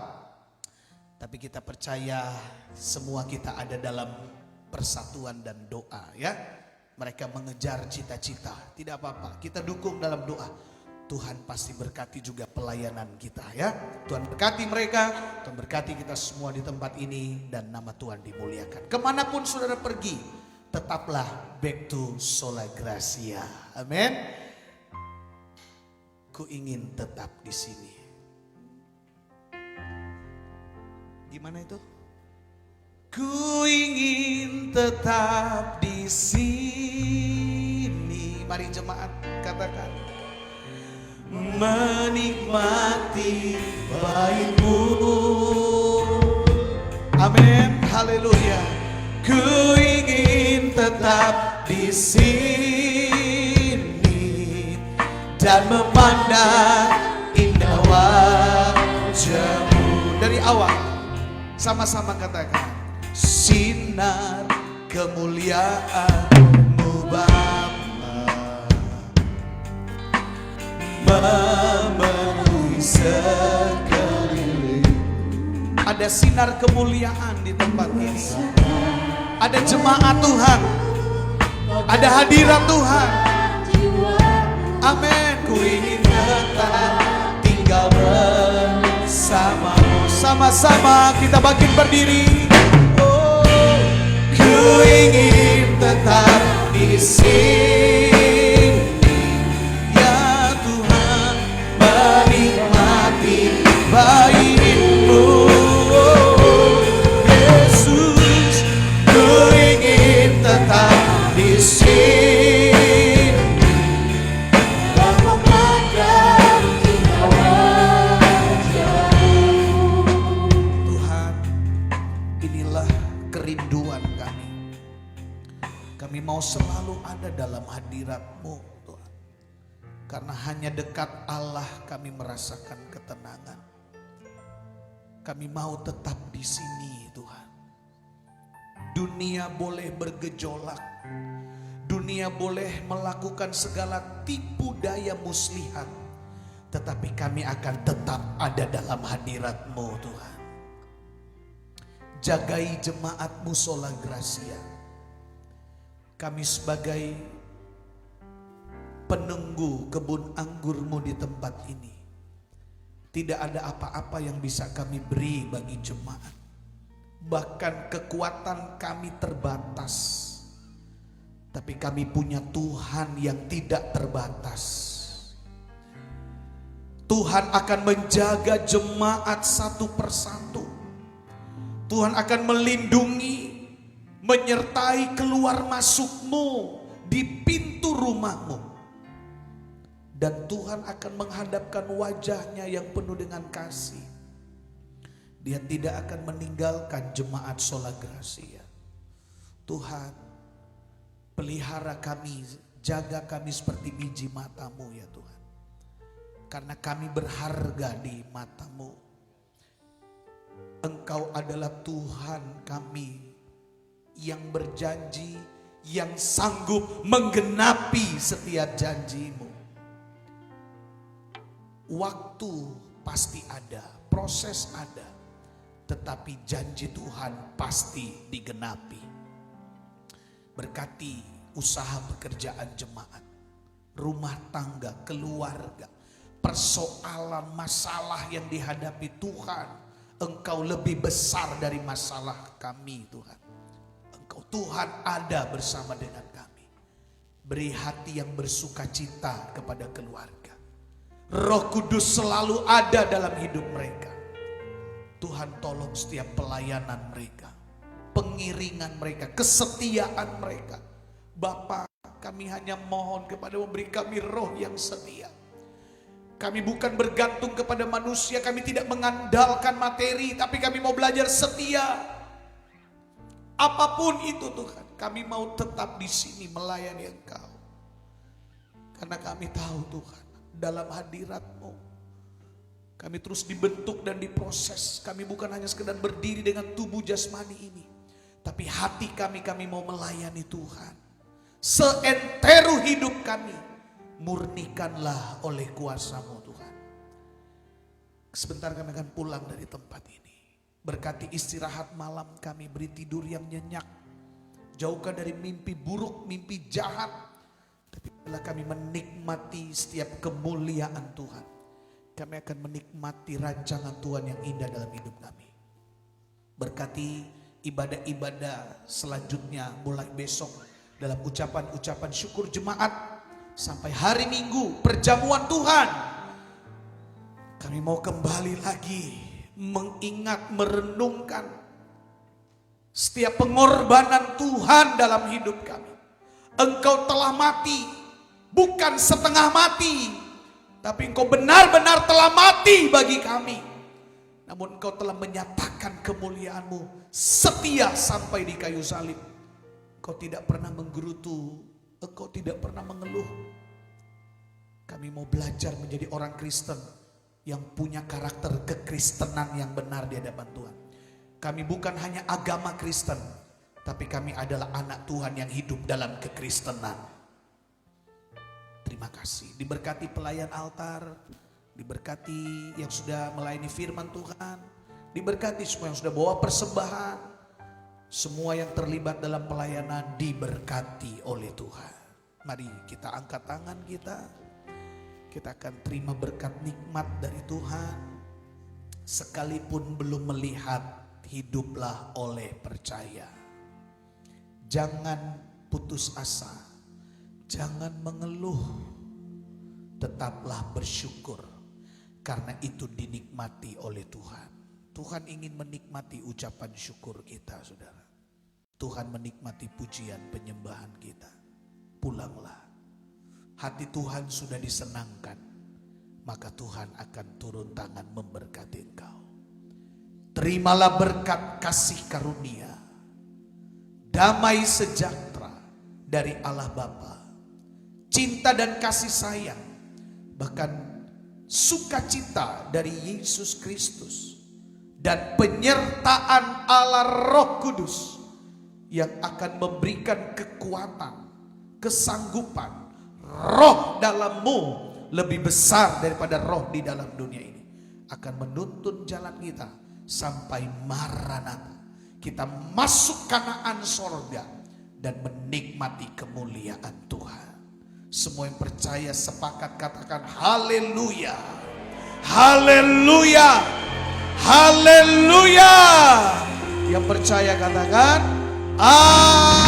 Tapi kita percaya semua kita ada dalam persatuan dan doa ya. Mereka mengejar cita-cita, tidak apa-apa, kita dukung dalam doa. Tuhan pasti berkati juga pelayanan kita ya. Tuhan berkati mereka, Tuhan berkati kita semua di tempat ini, dan nama Tuhan dimuliakan. Kemanapun saudara pergi, tetaplah back to sola gracia. Amin. Ku ingin tetap di sini. Gimana itu? Ku ingin tetap di sini. Mari jemaat katakan. Menikmati baik-Mu. Amin. Haleluya. Ku ingin tetap di sini dan memandang indah wajah-Mu. Dari awal sama-sama katakan. Sinar kemuliaan-Mu Bapa memenuhi sekeliling. Ada sinar kemuliaan di tempat ini. Ada jemaat Tuhan. Ada hadirat Tuhan. Amin. Ku ingin tetap tinggal bersama-Mu. Sama-sama kita bangkit berdiri. Oh, ku ingin tetap di sini. Ya Tuhan, menikmati baik-Mu. Oh, Yesus, ku ingin tetap di sini. Kami mau selalu ada dalam hadirat-Mu Tuhan. Karena hanya dekat Allah kami merasakan ketenangan. Kami mau tetap di sini Tuhan. Dunia boleh bergejolak. Dunia boleh melakukan segala tipu daya muslihat. Tetapi kami akan tetap ada dalam hadirat-Mu Tuhan. Jagai jemaat-Mu Sola Gracia. Kami sebagai penunggu kebun anggur-Mu di tempat ini, tidak ada apa-apa yang bisa kami beri bagi jemaat. Bahkan kekuatan kami terbatas. Tapi kami punya Tuhan yang tidak terbatas. Tuhan akan menjaga jemaat satu persatu. Tuhan akan melindungi, menyertai keluar masuk-Mu di pintu rumah-Mu. Dan Tuhan akan menghadapkan wajah-Nya yang penuh dengan kasih. Dia tidak akan meninggalkan jemaat Sola Gracia. Tuhan, pelihara kami, jaga kami seperti biji mata-Mu ya Tuhan. Karena kami berharga di mata-Mu. Engkau adalah Tuhan kami yang berjanji, yang sanggup menggenapi setiap janji-Mu. Waktu pasti ada, proses ada, tetapi janji Tuhan pasti digenapi. Berkati usaha pekerjaan jemaat, rumah tangga, keluarga, persoalan masalah yang dihadapi Tuhan. Engkau lebih besar dari masalah kami Tuhan. Engkau Tuhan ada bersama dengan kami. Beri hati yang bersuka cita kepada keluarga. Roh Kudus selalu ada dalam hidup mereka. Tuhan tolong setiap pelayanan mereka, pengiringan mereka, kesetiaan mereka. Bapa, kami hanya mohon kepada memberi kami roh yang setia. Kami bukan bergantung kepada manusia, kami tidak mengandalkan materi, tapi kami mau belajar setia. Apapun itu Tuhan, kami mau tetap di sini melayani Engkau. Karena kami tahu Tuhan, dalam hadirat-Mu, kami terus dibentuk dan diproses. Kami bukan hanya sekedar berdiri dengan tubuh jasmani ini, tapi hati kami mau melayani Tuhan. Seentero hidup kami, murnikanlah oleh kuasa-Mu Tuhan. Sebentar kami akan pulang dari tempat ini. Berkati istirahat malam kami, beri tidur yang nyenyak. Jauhkan dari mimpi buruk, mimpi jahat. Tapi bila kami menikmati setiap kemuliaan Tuhan, kami akan menikmati rancangan Tuhan yang indah dalam hidup kami. Berkati ibadah-ibadah selanjutnya mulai besok dalam ucapan-ucapan syukur jemaat. Sampai hari Minggu perjamuan Tuhan, kami mau kembali lagi mengingat, merenungkan setiap pengorbanan Tuhan dalam hidup kami. Engkau telah mati, bukan setengah mati, tapi Engkau benar-benar telah mati bagi kami. Namun Engkau telah menyatakan kemuliaan-Mu setia sampai di kayu salib. Engkau tidak pernah menggerutu, Engkau tidak pernah mengeluh. Kami mau belajar menjadi orang Kristen yang punya karakter kekristenan yang benar di hadapan Tuhan. Kami bukan hanya agama Kristen, tapi kami adalah anak Tuhan yang hidup dalam kekristenan. Terima kasih. Diberkati pelayan altar, diberkati yang sudah melayani firman Tuhan, diberkati semua yang sudah bawa persembahan. Semua yang terlibat dalam pelayanan diberkati oleh Tuhan. Mari kita angkat tangan kita. Kita akan terima berkat nikmat dari Tuhan. Sekalipun belum melihat, hiduplah oleh percaya. Jangan putus asa. Jangan mengeluh. Tetaplah bersyukur. Karena itu dinikmati oleh Tuhan. Tuhan ingin menikmati ucapan syukur kita, saudara. Tuhan menikmati pujian penyembahan kita. Pulanglah. Hati Tuhan sudah disenangkan, maka Tuhan akan turun tangan memberkati engkau. Terimalah berkat kasih karunia, damai sejahtera dari Allah Bapa, cinta dan kasih sayang, bahkan sukacita dari Yesus Kristus, dan penyertaan Allah Roh Kudus yang akan memberikan kekuatan, kesanggupan. Roh dalammu lebih besar daripada roh di dalam dunia ini, akan menuntun jalan kita sampai Maranatha. Kita masuk Kanaan sorga dan menikmati kemuliaan Tuhan. Semua yang percaya sepakat katakan haleluya, haleluya, haleluya. Yang percaya katakan amin.